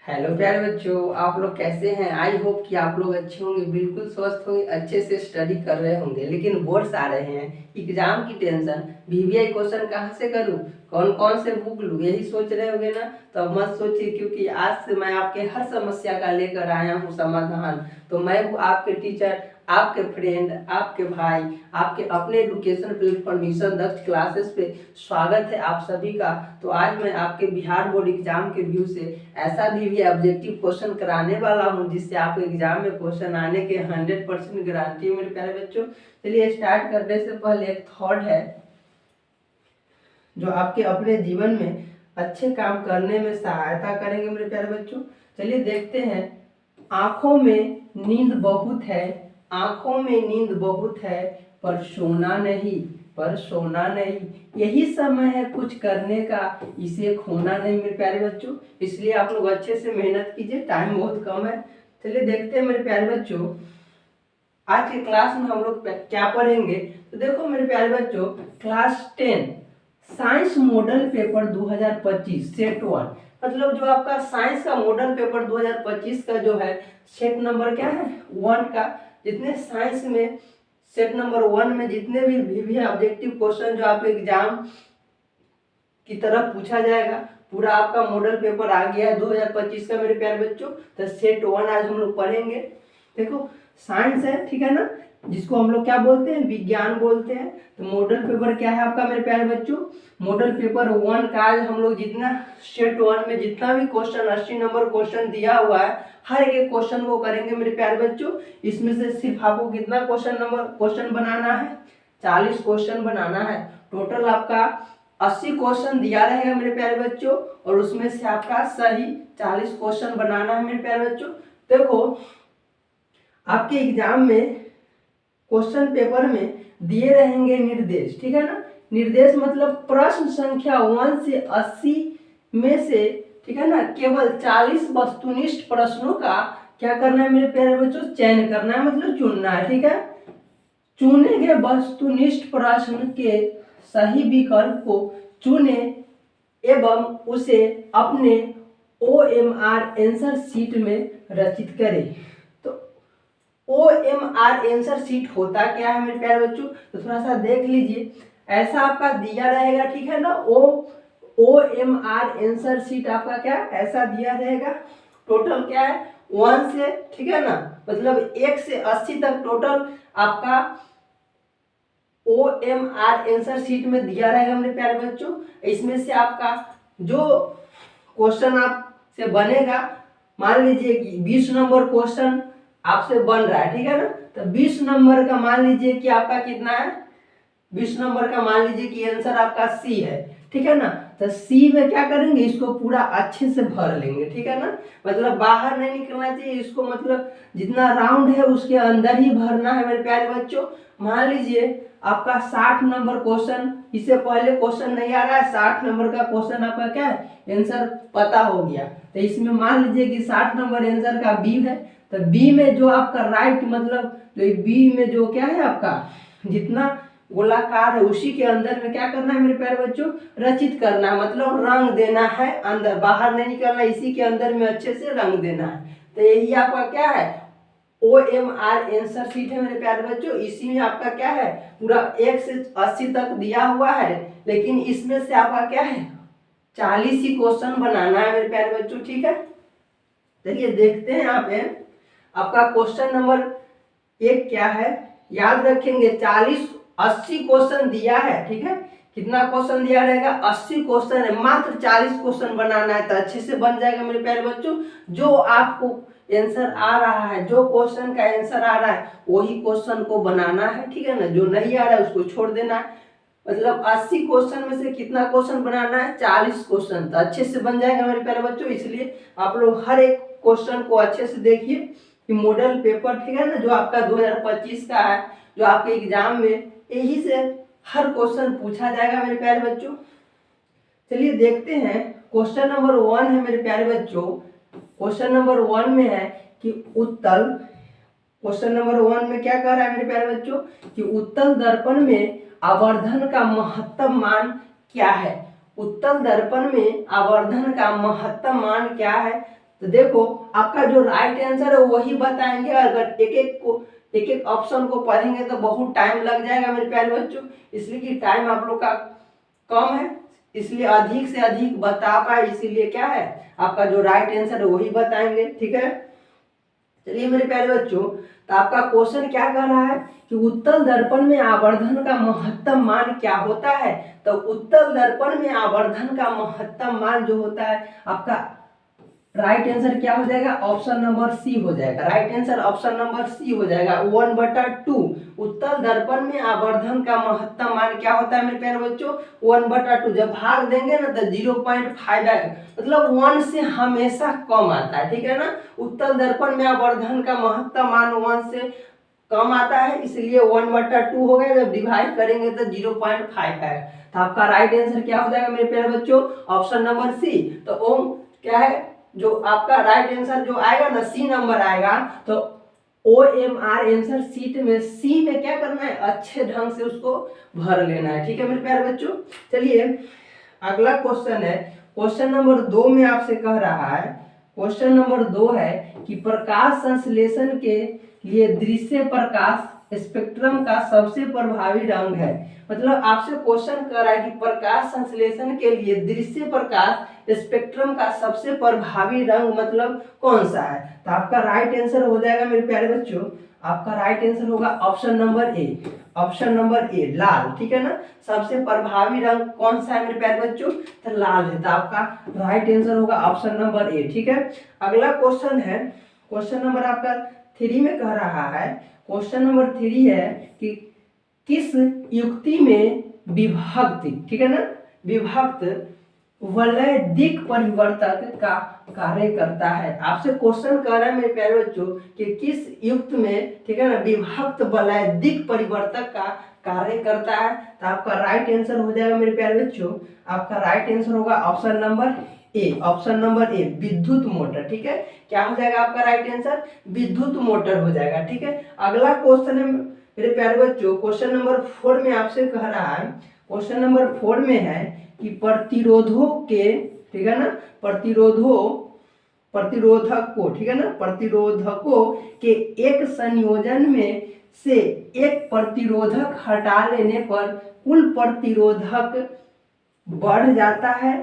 Hello प्यारे बच्चों, आप लोग कैसे हैं। आई होप कि आप लोग अच्छे होंगे, बिल्कुल स्वस्थ होंगे, अच्छे से स्टडी कर रहे होंगे। लेकिन बोर्ड्स आ रहे हैं, एग्जाम की टेंशन, वीवीआई क्वेश्चन कहाँ से करूँ, कौन कौन से बुक लूँ, यही सोच रहे होंगे ना। तो अब मत सोचिए, क्योंकि आज से मैं आपके हर समस्या का लेकर आया हूँ समाधान। तो मैं हूँ आपके टीचर, आपके फ्रेंड, आपके भाई, आपके अपने एजुकेशन प्लेटफॉर्म मिशन दक्ष क्लासेस पे स्वागत है आप सभी का। तो आज मैं आपके बिहार बोर्ड एग्जाम के व्यू से ऐसा भी ऑब्जेक्टिव क्वेश्चन कराने वाला हूं जिससे आपके एग्जाम में क्वेश्चन आने के 100% गारंटी है मेरे प्यारे बच्चों। चलिए स्टार्ट करने से पहले एक थॉट है जो आपके अपने जीवन में अच्छे काम करने में सहायता करेंगे मेरे प्यारे बच्चों। चलिए देखते हैं। आंखों में नींद बहुत है, आंखों में नींद बहुत है, पर सोना नहीं, पर सोना नहीं। यही समय है कुछ करने का, इसे खोना नहीं मेरे प्यारे बच्चों। इसलिए आप लोग अच्छे से मेहनत कीजिए, टाइम बहुत कम है। चलिए देखते हैं मेरे प्यारे बच्चों, आज के क्लास में हम लोग क्या पढ़ेंगे। तो देखो मेरे प्यारे बच्चों, class 10 science model paper 2025 set 1, मतलब जो आपका साइंस का मॉडल पेपर 2025 का जो है सेट नंबर क्या है 1 का। जितने साइंस में सेट नंबर 1 में जितने भी ऑब्जेक्टिव क्वेश्चन जो आपके एग्जाम की तरफ पूछा जाएगा, पूरा आपका मॉडल पेपर आ गया है 2025 का मेरे प्यारे बच्चों। तो सेट 1 आज हम लोग पढ़ेंगे। देखो साइंस है, ठीक है ना, जिसको हम लोग क्या बोलते हैं, विज्ञान बोलते हैं। तो मॉडल पेपर क्या है आपका मेरे प्यारे बच्चों, मॉडल पेपर 1 का आज हम लोग जितना सेट 1 में जितना भी क्वेश्चन 80 नंबर क्वेश्चन दिया हुआ है, हर एक क्वेश्चन को करेंगे मेरे प्यारे बच्चों। इसमें से सिर्फ आपको कितना क्वेश्चन बनाना है, 40 क्वेश्चन बनाना है। टोटल आपका 80 क्वेश्चन दिया रहेगा मेरे प्यारे बच्चों, और उसमें से आपका सही 40 क्वेश्चन बनाना है मेरे प्यारे बच्चों। देखो आपके एग्जाम में क्वेश्चन पेपर में दिए रहेंगे निर्देश, ठीक है ना। निर्देश मतलब प्रश्न संख्या 1 से 80 में से, ठीक है ना, केवल 40 वस्तुनिष्ठ प्रश्नों का क्या करना है मेरे प्यारे बच्चों, चयन करना है, मतलब चुनना है, ठीक है। चुने गए वस्तुनिष्ठ प्रश्न के सही विकल्प को चुने एवं उसे अपने OMR आंसर शीट में रचित करें। तो OMR आंसर शीट होता क्या है मेरे प्यारे बच्चों, तो थोड़ा सा देख लीजिए। ऐसा आपका दिया रहेगा, ठीक है ना, OMR आंसर शीट आपका क्या ऐसा दिया रहेगा। टोटल क्या है 1 से, ठीक है ना, मतलब 1 से 80 तक टोटल आपका OMR आंसर शीट में दिया रहेगा मेरे प्यारे बच्चों। इसमें से आपका जो क्वेश्चन आपसे बनेगा, मान लीजिए कि 20 नंबर क्वेश्चन आपसे बन रहा है, ठीक है ना। तो 20 नंबर का मान लीजिए कि आपका कितना है, 20 नंबर का मान लीजिए कि आंसर आपका सी है, ठीक है ना। तो सी में क्या करेंगे, इसको पूरा अच्छे से भर लेंगे, ठीक है ना, मतलब बाहर नहीं निकलना चाहिए इसको, मतलब जितना राउंड है उसके अंदर ही भरना है मेरे प्यारे बच्चों। मान लीजिए आपका 60 नंबर क्वेश्चन, इससे पहले क्वेश्चन नहीं आ रहा है, 60 नंबर का क्वेश्चन आपका क्या है आंसर पता हो गया। तो इसमें मान लीजिए कि 60 नंबर आंसर का बी है। तो बी में जो आपका राइट, मतलब जो बी में जो क्या है आपका जितना गोलाकार है उसी के अंदर में क्या करना है मेरे प्यारे बच्चों, रचित करना है, मतलब रंग देना है, अंदर बाहर नहीं निकलना, इसी के अंदर में अच्छे से रंग देना है। तो यही आपका क्या है OMR आंसर शीट है मेरे प्यारे बच्चों। इसी में आपका क्या है पूरा 1 से 80 तक दिया हुआ है, लेकिन इसमें से आपका क्या है 40 ही क्वेश्चन बनाना है मेरे प्यारे बच्चों, ठीक है। चलिए देखते हैं यहाँ पे आपका क्वेश्चन नंबर 1 क्या है। याद रखेंगे 80 क्वेश्चन दिया है, ठीक है। कितना क्वेश्चन दिया रहेगा 80 क्वेश्चन है, मात्र 40 क्वेश्चन बनाना है, तो अच्छे से बन जाएगा मेरे प्यारे बच्चों। जो आपको आंसर आ रहा है, जो क्वेश्चन का आंसर आ रहा है वही क्वेश्चन को बनाना है, ठीक है ना, जो नहीं आ रहा है उसको छोड़ देना है। मतलब 80 क्वेश्चन में से कितना क्वेश्चन बनाना है 40 क्वेश्चन, तो अच्छे से बन जाएगा मेरे प्यारे बच्चों। इसलिए आप लोग हर एक क्वेश्चन को अच्छे से देखिए कि मॉडल पेपर, ठीक है ना, जो आपका 2025 का है, जो आपके एग्जाम में यही से हर क्वेश्चन पूछा जाएगा मेरे प्यारे बच्चों। चलिए देखते हैं क्वेश्चन नंबर 1 है मेरे प्यारे बच्चों। क्वेश्चन नंबर 1 में है कि उत्तल, क्वेश्चन नंबर 1 में क्या कह रहा है मेरे प्यारे बच्चों कि उत्तल दर्पण में आवर्धन का महत्तम मान क्या है। उत्तल दर्पण में आवर्धन का महत्तम मान क्या है, तो देखो आपका जो राइट आंसर है वही बताएंगे। अगर एक एक ऑप्शन को पढ़ेंगे तो बहुत टाइम लग जाएगा मेरे प्यारे बच्चों, इसलिए कि टाइम आप लोग का कम है, इसलिए अधिक से अधिक बता पाए, इसीलिए क्या है आपका जो राइट आंसर है वही बताएंगे। ठीक है, चलिए मेरे प्यारे बच्चों, तो आपका क्वेश्चन क्या कह रहा है कि उत्तल दर्पण में आवर्धन का महत्तम मान क्या होता है। तो उत्तल दर्पण में आवर्धन का महत्तम मान जो होता है आपका राइट आंसर क्या हो जाएगा, ऑप्शन नंबर सी हो जाएगा। Right answer option number C हो जाएगा, 1/2। उत्तल दर्पण में आवर्धन का महत्तम मान क्या होता है मेरे प्यारे बच्चों, 1/2। जब भाग देंगे ना तो 0.5 आएगा, मतलब 1 से हमेशा कम आता है। ठीक है ना, उत्तल दर्पण में आवर्धन का महत्तम मान 1 से कम आता है, इसलिए 1/2 हो गया। जब डिवाइड करेंगे तो 0.5 आएगा। तो आपका राइट आंसर क्या हो जाएगा मेरे प्यारे बच्चों, ऑप्शन नंबर सी। तो ओम क्या है, जो आपका राइट आंसर जो आएगा ना सी नंबर आएगा। तो OMR आंसर सीट में सी में क्या करना है, अच्छे ढंग से उसको भर लेना है। ठीक है मेरे प्यारे बच्चों, चलिए अगला क्वेश्चन है, क्वेश्चन नंबर 2 में आपसे कह रहा है, क्वेश्चन नंबर 2 है कि प्रकाश संश्लेषण के लिए दृश्य प्रकाश स्पेक्ट्रम का सबसे प्रभावी रंग है। मतलब आपसे क्वेश्चन कर रहा है कि प्रकाश संश्लेषण के लिए दृश्य प्रकाश स्पेक्ट्रम का सबसे प्रभावी रंग मतलब कौन सा है। तो आपका राइट आंसर हो जाएगा मेरे प्यारे बच्चों, आपका राइट आंसर होगा option number A, option number A लाल। ठीक है ना, सबसे प्रभावी रंग कौन सा है मेरे प्यारे बच्चों, तो लाल है। तो आपका राइट आंसर होगा ऑप्शन नंबर ए। ठीक है, अगला क्वेश्चन है, क्वेश्चन नंबर आपका 3 में कह रहा है, क्वेश्चन नंबर 3 है कि किस युक्ति में विभक्ति, ठीक है ना, विभक्त वलय दिक् परिवर्तक का कार्य करता है। आपसे क्वेश्चन कर रहा है मेरे प्यारे बच्चों कि किस युक्त में, ठीक है ना, विभक्त वलय दिक् परिवर्तक का कार्य करता है। तो आपका राइट आंसर हो जाएगा मेरे प्यारे बच्चों, आपका राइट आंसर होगा option number A, option number ए विद्युत मोटर। ठीक है, क्या हो जाएगा आपका राइट आंसर, विद्युत मोटर हो जाएगा। ठीक है, अगला क्वेश्चन है मेरे प्यारे बच्चों, क्वेश्चन नंबर 4 में आपसे कह रहा है, क्वेश्चन नंबर 4 में है कि प्रतिरोधों के, ठीक है ना, प्रतिरोधक को, ठीक है ना, प्रतिरोधकों के एक संयोजन में से एक प्रतिरोधक हटा लेने पर कुल प्रतिरोधक बढ़ जाता है,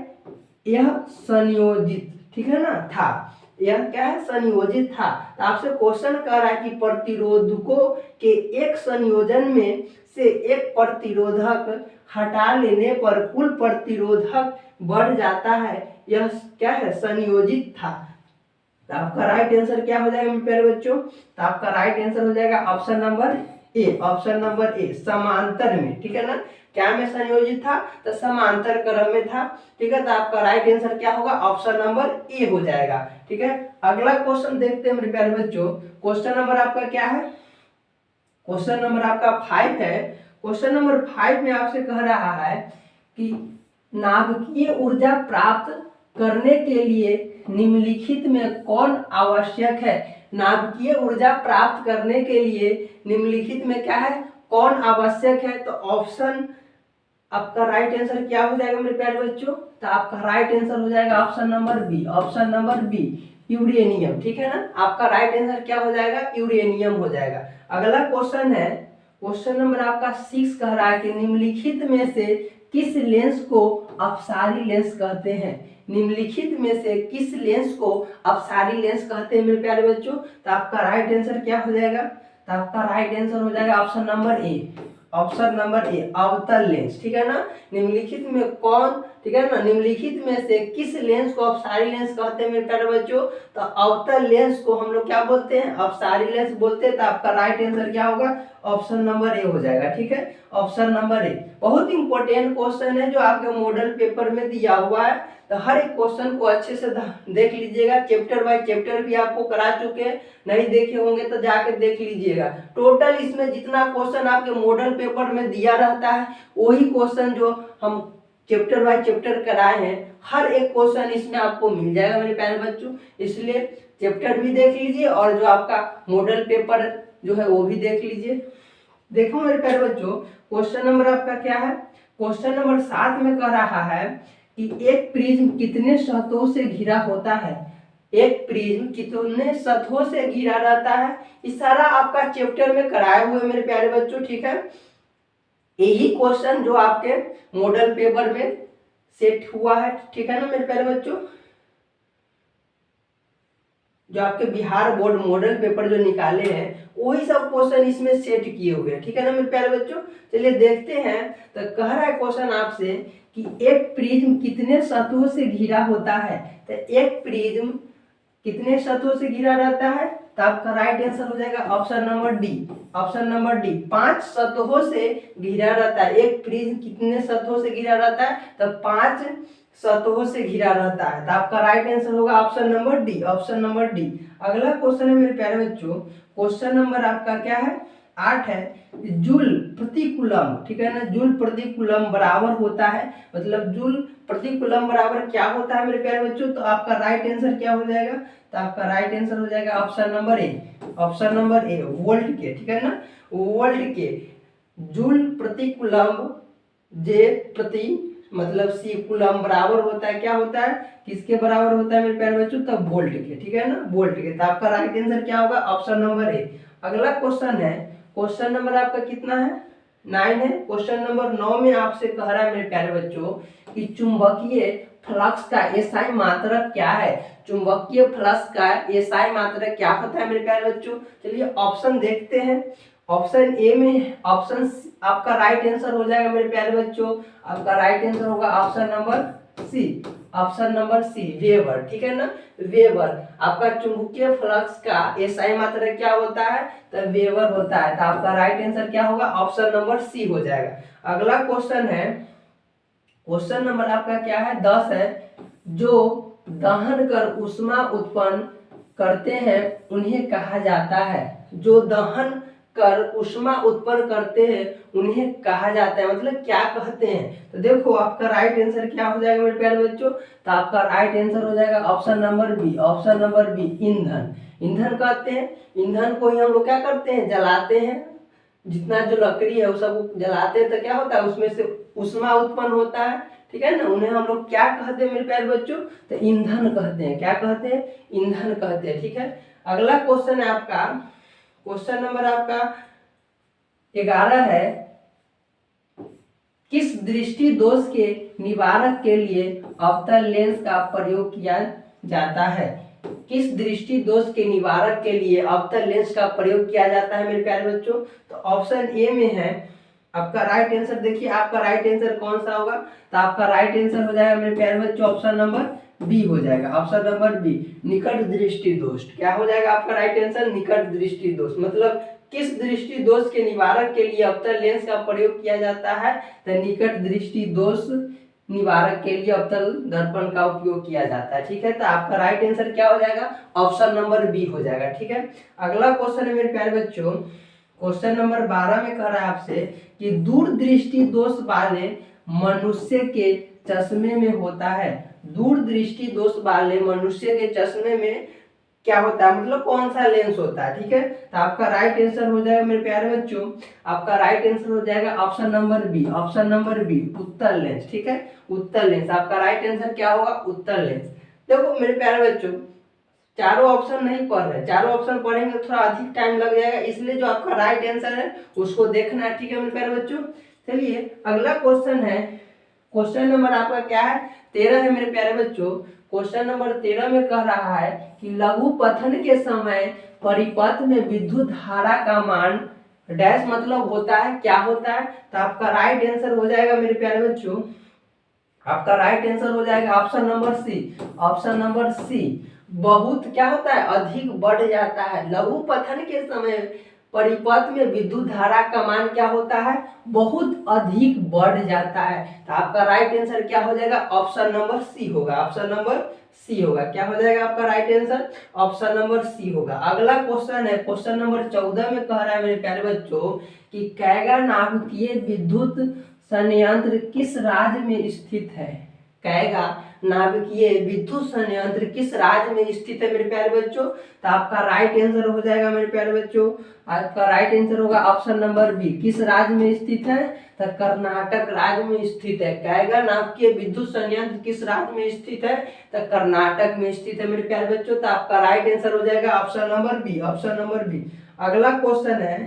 यह संयोजित, ठीक है ना, था। यह क्या है, संयोजित था। तो आपसे क्वेश्चन कर रहा है कि प्रतिरोधकों के एक संयोजन में से एक प्रतिरोधक हटा लेने पर कुल प्रतिरोधक बढ़ जाता है, यह क्या है, संयोजित था। तो आपका राइट आंसर क्या हो जाएगा मेरे प्यारे बच्चों, तो आपका राइट आंसर हो जाएगा option number A, option number ए समांतर में। ठीक है ना, क्या में संयोजित था, तो समांतर क्रम में था। ठीक है, तो आपका राइट आंसर क्या होगा, ऑप्शन नंबर ए हो जाएगा। ठीक है, अगला क्वेश्चन देखते हैं मेरे प्यारे बच्चों, क्वेश्चन नंबर आपका क्या है, क्वेश्चन नंबर आपका 5 है। क्वेश्चन नंबर 5 में आपसे कह रहा है कि नाभिकीय ऊर्जा प्राप्त करने के लिए निम्नलिखित में कौन आवश्यक है। नाभिकीय ऊर्जा प्राप्त करने के लिए निम्नलिखित में क्या है, कौन आवश्यक है। तो ऑप्शन आपका राइट आंसर क्या हो जाएगा मेरे प्यारे बच्चों, तो आपका राइट आंसर हो जाएगा option number B, option number B uranium. ठीक है ना, आपका राइट आंसर क्या हो जाएगा, यूरेनियम हो जाएगा। अगला क्वेश्चन है, क्वेश्चन नंबर आपका 6 कह रहा है कि निम्नलिखित में से किस लेंस को अपसारी लेंस कहते हैं। निम्नलिखित में से किस लेंस को अपसारी लेंस कहते हैं मेरे प्यारे बच्चों। तो आपका राइट आंसर क्या हो जाएगा, तो आपका राइट आंसर हो जाएगा option number A, option number ए अवतल लेंस। ठीक है ना, निम्नलिखित में कौन, ठीक है ना, निम्नलिखित में से किस लेंस को अपसारी लेंस कहते हैं मेरे प्यारे बच्चों। तो अवतल लेंस को हम लोग क्या बोलते हैं, अपसारी लेंस बोलते हैं। तो आपका राइट आंसर क्या होगा, ऑप्शन नंबर ए हो जाएगा। ठीक है, ऑप्शन नंबर ए बहुत इंपॉर्टेंट क्वेश्चन है जो आपके मॉडल पेपर में दिया हुआ है। तो हर एक क्वेश्चन को अच्छे से देख लीजिएगा, चैप्टर बाय चैप्टर भी आपको करा चुके हैं, नहीं देखे होंगे तो जाके देख लीजिएगा। टोटल इसमें जितना क्वेश्चन आपके मॉडल पेपर में दिया रहता है वही क्वेश्चन जो हम चैप्टर बाय चैप्टर कराए हैं, हर एक क्वेश्चन इसमें आपको मिल जाएगा मेरे प्यारे बच्चों। इसलिए चैप्टर भी देख लीजिए और जो आपका मॉडल पेपर जो है वो भी देख लीजिए। देखो मेरे प्यारे बच्चों, क्वेश्चन नंबर आपका क्या है, क्वेश्चन नंबर 7 में कह रहा है कि एक प्रिज्म कितने सतहों से घिरा होता है। एक प्रिज्म कितने सतहों से घिरा रहता है। इस सारा आपका चैप्टर में कराए हुए मेरे प्यारे बच्चों, ठीक है। यही क्वेश्चन जो आपके मॉडल पेपर में सेट हुआ है, ठीक है ना मेरे प्यारे बच्चों। जो आपके बिहार बोर्ड मॉडल पेपर जो निकाले हैं वही सब क्वेश्चन इसमें सेट किए हुए हैं, ठीक है ना मेरे प्यारे बच्चों। चलिए देखते हैं। तो कह रहा है क्वेश्चन आपसे कि एक प्रिज्म कितने सतहों से घिरा होता है। तो एक प्रिज्म कितने सतहों से घिरा रहता है, तो आपका राइट आंसर हो जाएगा option number D. Option number D, 5 सतहों से घिरा रहता है। एक प्रिज्म कितने सतहों से घिरा रहता है, तो 5 सतहों से घिरा रहता है। तो आपका राइट आंसर होगा option number D. Option number D. अगला क्वेश्चन है मेरे प्यारे बच्चों, क्वेश्चन नंबर आपका क्या है, 8 है। जूल प्रति कूलम, ठीक है ना। जूल प्रति कूलम बराबर होता है, मतलब जूल प्रति कूलम बराबर क्या होता है मेरे प्यारे बच्चों। तो आपका राइट आंसर क्या हो जाएगा, तो आपका राइट आंसर हो जाएगा option number A. Option number A, volt के, ठीक है ना। वोल्ट के। जूल प्रति कूलम जे प्रति मतलब सी कूलम बराबर होता है, क्या होता है, किसके बराबर होता है मेरे प्यारे बच्चों, तब वोल्ट के, ठीक है ना, वोल्ट के। तो आपका राइट आंसर क्या होगा, ऑप्शन नंबर ए। अगला क्वेश्चन है, क्वेश्चन नंबर आपका कितना है, 9 है। क्वेश्चन नंबर 9 में आपसे कह रहा है मेरे प्यारे बच्चों कि चुंबकीय फ्लक्स का एसआई मात्रक क्या है। चुंबकीय फ्लक्स का एसआई मात्रक क्या होता है मेरे प्यारे बच्चों। चलिए ऑप्शन देखते हैं। ऑप्शन ए में ऑप्शन आपका राइट आंसर हो जाएगा मेरे प्यारे बच्चों। आपका राइट आंसर होगा option number C. Option number C, weber, ठीक है ना। वेबर। आपका चुंबकीय फ्लक्स का एसआई मात्रक क्या होता है, तो वेबर होता है। तो आपका राइट आंसर क्या होगा, ऑप्शन नंबर सी हो जाएगा। अगला क्वेश्चन है, क्वेश्चन नंबर आपका क्या है, 10 है। जो दहन कर ऊष्मा उत्पन्न करते हैं उन्हें कहा जाता है। जो दहन कर ऊष्मा उत्पन्न करते हैं उन्हें कहा जाता है, मतलब क्या कहते हैं। तो देखो आपका राइट आंसर क्या हो जाएगा मेरे प्यारे बच्चों, तो आपका राइट आंसर हो जाएगा option number B. Option number B, ईंधन। ईंधन कहते हैं, ईंधन को ही हम लोग क्या करते हैं, जलाते हैं। जितना जो लकड़ी है वो सब जलाते हैं तो क्या होता है, उसमें से ऊष्मा उत्पन्न होता है, ठीक है ना। उन्हें हम लोग क्या कहते हैं मेरे प्यारे बच्चों, तो ईंधन कहते हैं। क्या कहते हैं, ईंधन कहते हैं, ठीक है। अगला क्वेश्चन है आपका, क्वेश्चन नंबर आपका 11 है। किस दृष्टि दोष के निवारक के लिए अवतल लेंस का प्रयोग किया जाता है। किस दृष्टि दोष के निवारक के लिए अवतल लेंस का प्रयोग किया जाता है मेरे प्यारे बच्चों। तो ऑप्शन ए में है आपका राइट आंसर। देखिए आपका राइट आंसर कौन सा होगा, तो आपका राइट आंसर हो जाएगा मेरे प्यारे बच्चों ऑप्शन नंबर बी हो जाएगा। ऑप्शन नंबर बी, निकट दृष्टि दोष। क्या हो जाएगा आपका राइट आंसर, निकट दृष्टि दोष। मतलब किस दृष्टि दोष के निवारक के लिए अवतल लेंस का प्रयोग किया जाता है, तो निकट दृष्टि दोष निवारक के लिए अवतल दर्पण का उपयोग किया जाता है, ठीक है। तो आपका राइट आंसर क्या हो जाएगा, ऑप्शन नंबर बी हो जाएगा, ठीक है। अगला क्वेश्चन है मेरे प्यारे बच्चों, क्वेश्चन नंबर 12 में कह रहा है आपसे कि दूरदृष्टि दोष वाले मनुष्य के चश्मे में होता है। दूरदृष्टि दोष वाले मनुष्य के चश्मे में क्या होता है, मतलब कौन सा लेंस होता है, ठीक है। तो आपका राइट आंसर हो जाएगा मेरे प्यारे बच्चों, आपका राइट आंसर हो जाएगा option number B. Option number B, उत्तल लेंस, ठीक है। उत्तल लेंस, आपका राइट आंसर क्या होगा, उत्तल लेंस। देखो मेरे प्यारे बच्चों चारों ऑप्शन नहीं पढ़ रहे, चारों ऑप्शन पढ़ेंगे थोड़ा अधिक टाइम लग जाएगा, इसलिए जो आपका राइट आंसर है उसको देखना है, ठीक है मेरे प्यारे बच्चों। चलिए अगला क्वेश्चन है, क्वेश्चन नंबर आपका क्या है, 13 है मेरे प्यारे बच्चों। क्वेश्चन नंबर 13 में कह रहा है कि लघु पथन के समय परिपथ में विद्युत धारा का मान डैश मतलब होता है, क्या होता है। तो आपका राइट आंसर हो जाएगा मेरे प्यारे बच्चों, आपका राइट आंसर हो जाएगा option number C. Option number C, बहुत क्या होता है, अधिक बढ़ जाता है। लघु पथन के समय परिपथ में विद्युत धारा का मान क्या होता है, बहुत अधिक बढ़ जाता है। तो आपका राइट आंसर क्या हो जाएगा, ऑप्शन नंबर सी होगा। ऑप्शन नंबर सी होगा, क्या हो जाएगा आपका right answer, option number C होगा। अगला क्वेश्चन है, क्वेश्चन नंबर 14 में कह रहा है मेरे प्यारे बच्चों कि कैगा नाभिकीय विद्युत संयंत्र किस राज्य में स्थित है। कहेगा नाभिकीय विद्युत संयंत्र किस राज्य में स्थित है मेरे प्यारे बच्चों। तो आपका राइट आंसर हो जाएगा मेरे प्यारे बच्चों, आपका राइट आंसर होगा ऑप्शन नंबर बी। किस राज्य में स्थित है, तो कर्नाटक राज्य में स्थित है। कहेगा नाभिकीय विद्युत संयंत्र किस राज्य में स्थित है, तो कर्नाटक में स्थित है मेरे प्यारे बच्चों। तो आपका राइट आंसर हो जाएगा option number B, option number B. अगला क्वेश्चन है,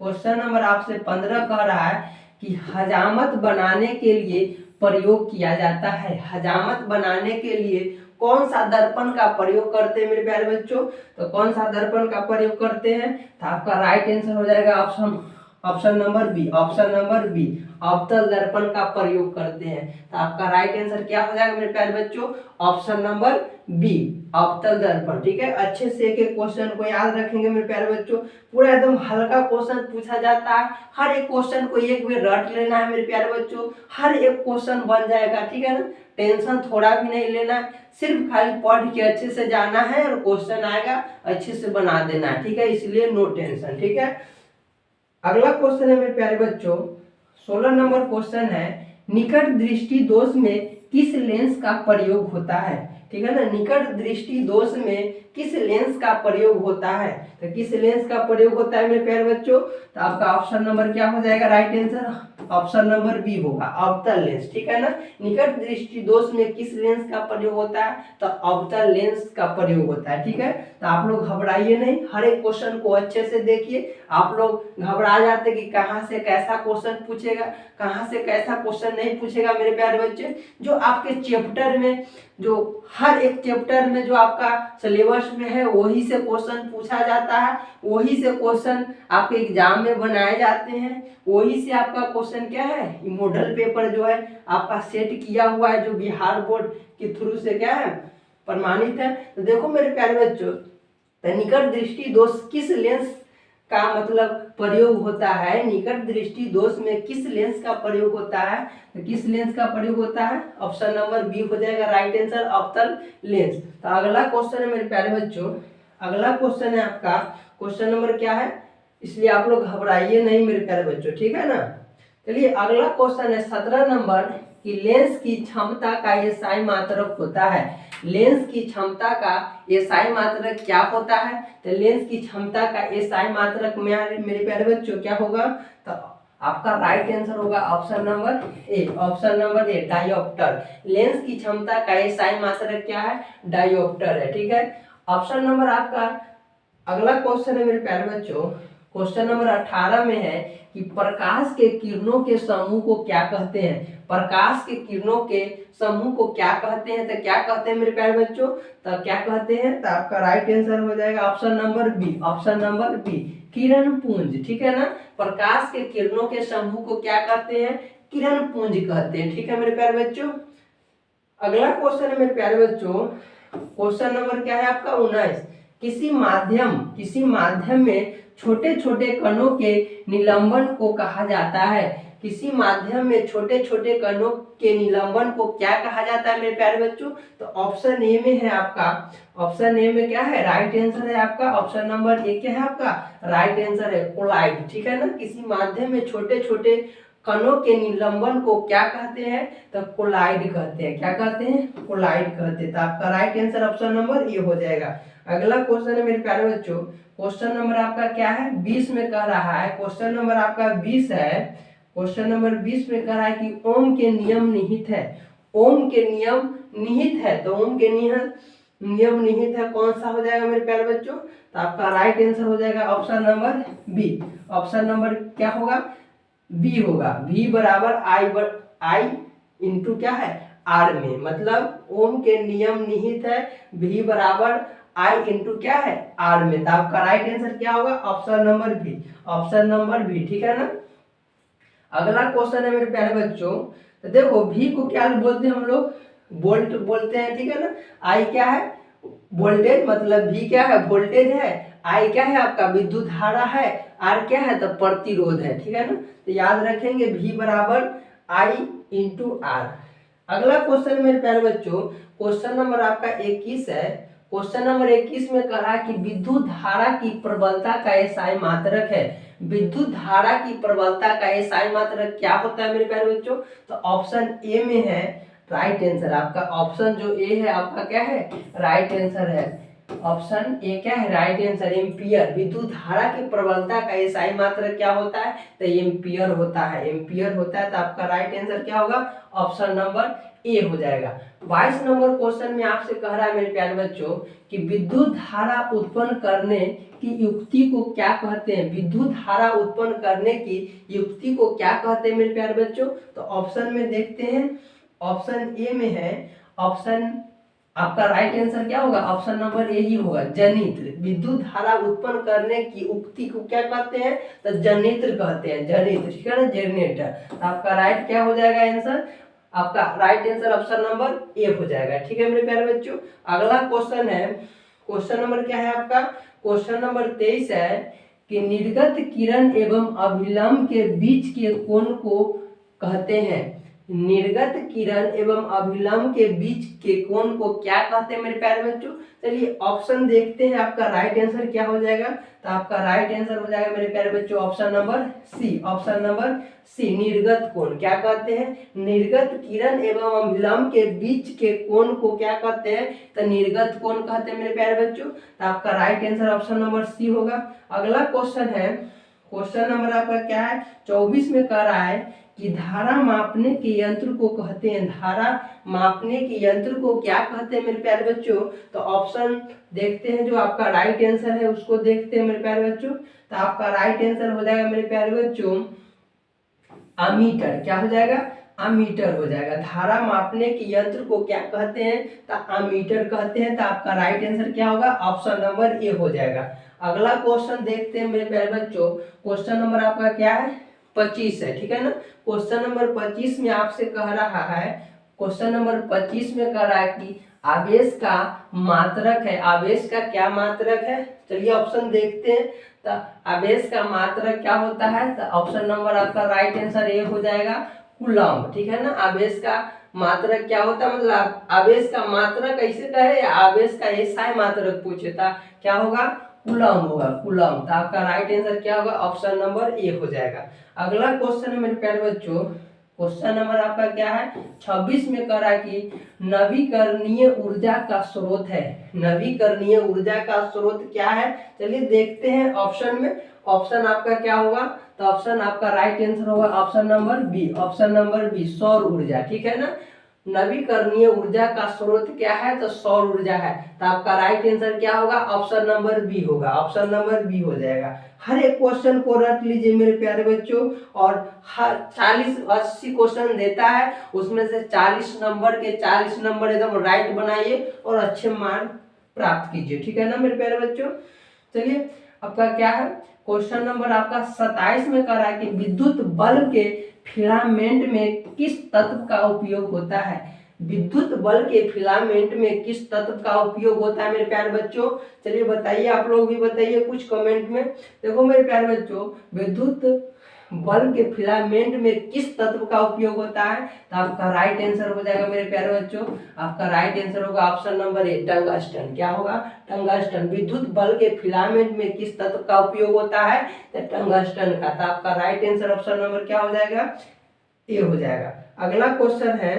क्वेश्चन नंबर आपसे 15 कह रहा है कि हजामत बनाने के लिए प्रयोग किया जाता है। हजामत बनाने के लिए कौन सा दर्पण का प्रयोग करते हैं मेरे प्यारे बच्चों, तो कौन सा दर्पण का प्रयोग करते हैं, तो आपका राइट आंसर हो जाएगा option number B, option number B, अवतल दर्पण का प्रयोग करते हैं। तो आपका राइट आंसर क्या हो जाएगा मेरे प्यारे बच्चों, ऑप्शन नंबर बी, अवतल दर्पण। ठीक है, अच्छे से एक एक क्वेश्चन को याद रखेंगे मेरे प्यारे बच्चों। पूरा एकदम हल्का क्वेश्चन पूछा जाता है, हर एक क्वेश्चन को एक बार रट लेना है मेरे प्यारे बच्चों, हर एक क्वेश्चन बन जाएगा। ठीक है ना, टेंशन थोड़ा भी नहीं लेना है, सिर्फ खाली पढ़ के अच्छे से जाना है और क्वेश्चन आएगा अच्छे से बना देना है। ठीक है, इसलिए नो टेंशन। ठीक है, अगला क्वेश्चन है मेरे प्यारे बच्चों, 16 नंबर क्वेश्चन है, निकट दृष्टि दोष में किस लेंस का प्रयोग होता है। ठीक है ना, निकट दृष्टि दोष में किस लेंस का प्रयोग होता है, तो किस लेंस का प्रयोग होता है मेरे प्यारे बच्चों, तो आपका ऑप्शन नंबर क्या हो जाएगा right answer, option number B होगा, अवतल लेंस। ठीक है ना, निकट दृष्टि दोष में किस लेंस का प्रयोग होता है, तो अवतल लेंस का प्रयोग होता है। ठीक है, तो आप लोग घबराइए नहीं, हर एक क्वेश्चन को अच्छे से देखिए। आप लोग घबरा जाते कि कहाँ से कैसा क्वेश्चन पूछेगा, कहाँ से कैसा क्वेश्चन नहीं पूछेगा मेरे प्यारे बच्चे। जो आपके चैप्टर में, जो हर एक चैप्टर में जो आपका सिलेबस में है वही से क्वेश्चन पूछा जाता है, वही से क्वेश्चन आपके एग्जाम में बनाए जाते हैं, वही से आपका क्वेश्चन क्या है, मॉडल पेपर जो है आपका सेट किया हुआ है, जो बिहार बोर्ड के थ्रू से क्या है प्रमाणित है। तो देखो मेरे प्यारे बच्चों, निकट दृष्टि दोष किस लेंस का मतलब प्रयोग होता है, निकट दृष्टि दोष में किस लेंस का प्रयोग होता है, तो किस लेंस का प्रयोग होता है, ऑप्शन नंबर बी हो जाएगा राइट आंसर, अवतल लेंस। तो अगला क्वेश्चन है मेरे प्यारे बच्चों, अगला क्वेश्चन है आपका क्वेश्चन नंबर क्या है, इसलिए आप लोग घबराइए नहीं मेरे प्यारे बच्चों। ठीक है ना, चलिए अगला क्वेश्चन है 17 नंबर कि लेंस की क्षमता का एसआई मात्रक होता है। लेंस की क्षमता का एसआई मात्रक क्या होता है, तो लेंस की क्षमता का एसआई मात्रक मेरे प्यारे बच्चों क्या होगा, तो आपका राइट आंसर होगा option number A, option number A, dioptre. Lens की क्षमता का एसआई मात्रक क्या है, डायोप्टर है। ठीक है, ऑप्शन नंबर आपका अगला क्वेश्चन है मेरे प्यारे बच्चों, क्वेश्चन नंबर 18 में है कि प्रकाश के किरणों के समूह को क्या कहते हैं। प्रकाश के किरणों के समूह को क्या कहते हैं, तो क्या कहते हैं मेरे प्यारे बच्चों, तो क्या कहते हैं, तो आपका राइट आंसर हो जाएगा option number B, option number B, किरण पुंज। ठीक है ना, प्रकाश के किरणों के समूह को क्या कहते हैं, किरण पुंज कहते हैं। ठीक है मेरे प्यारे बच्चों, अगला क्वेश्चन है मेरे प्यारे बच्चों, क्वेश्चन नंबर क्या है आपका 19, किसी माध्यम में छोटे छोटे कणों के निलंबन को कहा जाता है। किसी माध्यम में छोटे छोटे कणों के निलंबन को क्या कहा जाता है मेरे प्यारे बच्चों, तो ऑप्शन ए में है आपका, ऑप्शन ए में क्या है राइट आंसर है आपका, ऑप्शन नंबर ए क्या है आपका राइट आंसर है, कोलाइड। ठीक है ना, किसी माध्यम में छोटे छोटे कणों के निलंबन को क्या कहते हैं, तो कोलाइड कहते हैं। क्या कहते हैं, कोलाइड कहते हैं। तो आपका राइट आंसर ऑप्शन नंबर ए हो जाएगा। अगला क्वेश्चन है मेरे प्यारे बच्चों, क्वेश्चन नंबर आपका क्या है 20 में कह रहा है, क्वेश्चन नंबर आपका 20 है, क्वेश्चन नंबर 20 में कह रहा है कि ओम के नियम निहित है। ओम के नियम निहित है, तो ओम के नियम निहित है कौन सा हो जाएगा मेरे प्यारे बच्चों, तो आपका राइट आंसर हो जाएगा option number B, option number क्या होगा बी होगा, V बराबर आई इंटू क्या है आर में, मतलब ओम के नियम निहित है V बराबर आई इंटू क्या है आर में। तो आपका राइट आंसर क्या होगा option number B, option number B. ठीक है ना, अगला क्वेश्चन है मेरे प्यारे बच्चों, तो देखो V को क्या बोलते हैं हम लोग, वोल्ट बोलते हैं। ठीक है ना, आई क्या है वोल्टेज, मतलब V क्या है वोल्टेज है, आई क्या है आपका विद्युत धारा है, आर क्या है तो प्रतिरोध है। ठीक है ना, तो याद रखेंगे V बराबर आई इंटू आर। अगला क्वेश्चन मेरे प्यारे बच्चों, क्वेश्चन नंबर आपका 21 है, क्वेश्चन नंबर 21 में कहा कि विद्युत धारा की प्रबलता का एसआई मात्रक है। विद्युत धारा की प्रबलता का एसआई मात्रक क्या होता है मेरे प्यारे बच्चों, तो ऑप्शन ए में है, राइट आंसर आपका ऑप्शन जो ए है आपका क्या है, राइट आंसर है। ऑप्शन ए क्या है, राइट आंसर। एम्पियर, विद्युत धारा की प्रबलता का एसआई मात्रक क्या होता है, तो एम्पियर होता है, एम्पियर होता है। तो आपका राइट आंसर क्या होगा, ऑप्शन नंबर ए हो जाएगा। 22 नंबर क्वेश्चन में आपसे कह रहा है मेरे प्यारे बच्चों कि विद्युत धारा उत्पन्न करने की युक्ति को क्या कहते हैं, विद्युत धारा उत्पन्न करने की युक्ति को क्या कहते हैं मेरे प्यारे बच्चों। तो ऑप्शन में देखते हैं, ऑप्शन ए में है, ऑप्शन आपका राइट आंसर क्या होगा, ऑप्शन नंबर ए ही होगा, जनित्र। विद्युत धारा उत्पन्न करने की उक्ति को क्या कहते हैं, तो जनित्र कहते हैं, जनित्र, ठीक है ना, जनरेटर। तो आपका राइट क्या हो जाएगा आंसर, आपका राइट आंसर ऑप्शन नंबर ए हो जाएगा, ठीक है मेरे प्यारे बच्चों। अगला क्वेश्चन है, क्वेश्चन नंबर क्या है आपका, क्वेश्चन नंबर 23 है कि निर्गत किरण एवं अभिलंब के बीच के कोण को कहते हैं, निर्गत किरण एवं अभिलंब के बीच के कोण को क्या कहते हैं मेरे प्यारे बच्चों। चलिए ऑप्शन देखते हैं, आपका राइट आंसर क्या हो जाएगा। तो आपका राइट आंसर हो जाएगा मेरे प्यारे बच्चों option number C, option number C, निर्गत कोण क्या कहते हैं, निर्गत किरण एवं अभिलंब के बीच के कोण को क्या कहते हैं, तो निर्गत कोण कहते हैं मेरे प्यारे बच्चों। तो आपका right answer option number C होगा। अगला क्वेश्चन है, क्वेश्चन नंबर आपका क्या है, 24 में कह रहा है कि धारा मापने के यंत्र को कहते हैं, धारा मापने के यंत्र को क्या कहते हैं मेरे प्यारे बच्चों। तो ऑप्शन देखते हैं, जो आपका राइट आंसर है उसको देखते हैं मेरे प्यारे बच्चों। तो आपका राइट आंसर हो जाएगा मेरे प्यारे बच्चों अमीटर, क्या हो जाएगा, अमीटर हो जाएगा। धारा मापने के यंत्र को क्या कहते हैं, तो अमीटर कहते हैं। तो आपका राइट आंसर क्या होगा, ऑप्शन नंबर ए हो जाएगा। अगला क्वेश्चन देखते हैं मेरे प्यारे बच्चों, क्वेश्चन नंबर आपका क्या है, 25 है, ठीक है ना। क्वेश्चन नंबर 25 में आपसे कह रहा है, क्वेश्चन नंबर 25 में कह रहा है कि आवेश का मात्रक है, आवेश का क्या मात्रक है। चलिए ऑप्शन देखते हैं। तो आवेश का मात्रक क्या होता है, तो ऑप्शन नंबर आपका राइट आंसर ए हो जाएगा, कूलम्ब, ठीक है ना। आवेश का मात्रक क्या होता है, मतलब आवेश का मात्रक कैसे कहे, आवेश का एसआई मात्रक पूछे था, क्या होगा, कूलम्ब होगा, कूलम्ब। तो आपका राइट आंसर क्या होगा, ऑप्शन नंबर ए हो जाएगा। अगला क्वेश्चन है मेरे प्यारे बच्चों, क्वेश्चन नंबर आपका क्या है, 26 में कह रहा है कि नवीकरणीय ऊर्जा का स्रोत है, नवीकरणीय ऊर्जा का स्रोत क्या है। चलिए देखते हैं ऑप्शन में, ऑप्शन आपका क्या होगा, तो ऑप्शन आपका राइट आंसर होगा option number B, option number B, सौर ऊर्जा, ठीक है ना। नवीकरणीय ऊर्जा का स्रोत क्या है, तो सौर ऊर्जा है। तो आपका राइट आंसर क्या होगा, ऑप्शन नंबर बी होगा, ऑप्शन नंबर बी हो जाएगा। हर एक क्वेश्चन को रट लीजिए मेरे प्यारे बच्चों, और हर 40-80 क्वेश्चन देता है, उसमें से 40 नंबर के 40 नंबर एकदम राइट बनाइए और अच्छे मार्क प्राप्त कीजिए, ठीक है ना मेरे प्यारे बच्चों। चलिए आपका क्या है, क्वेश्चन नंबर आपका 27 में कह रहा है कि विद्युत बल्ब के फिलामेंट में किस तत्व का उपयोग होता है, विद्युत बल्ब के फिलामेंट में किस तत्व का उपयोग होता है मेरे प्यारे बच्चों। चलिए बताइए, आप लोग भी बताइए कुछ कमेंट में। देखो मेरे प्यारे बच्चों, विद्युत बल्ब के फिलामेंट में किस तत्व का उपयोग होता है, तो आपका राइट आंसर हो जाएगा मेरे प्यारे बच्चों, आपका राइट आंसर होगा ऑप्शन नंबर ए, टंगस्टन, क्या होगा, टंगस्टन। विद्युत बल्ब के फिलामेंट में किस तत्व का उपयोग होता है, तो टंगस्टन का। तो आपका राइट आंसर ऑप्शन नंबर क्या हो जाएगा, ए हो जाएगा। अगला क्वेश्चन है,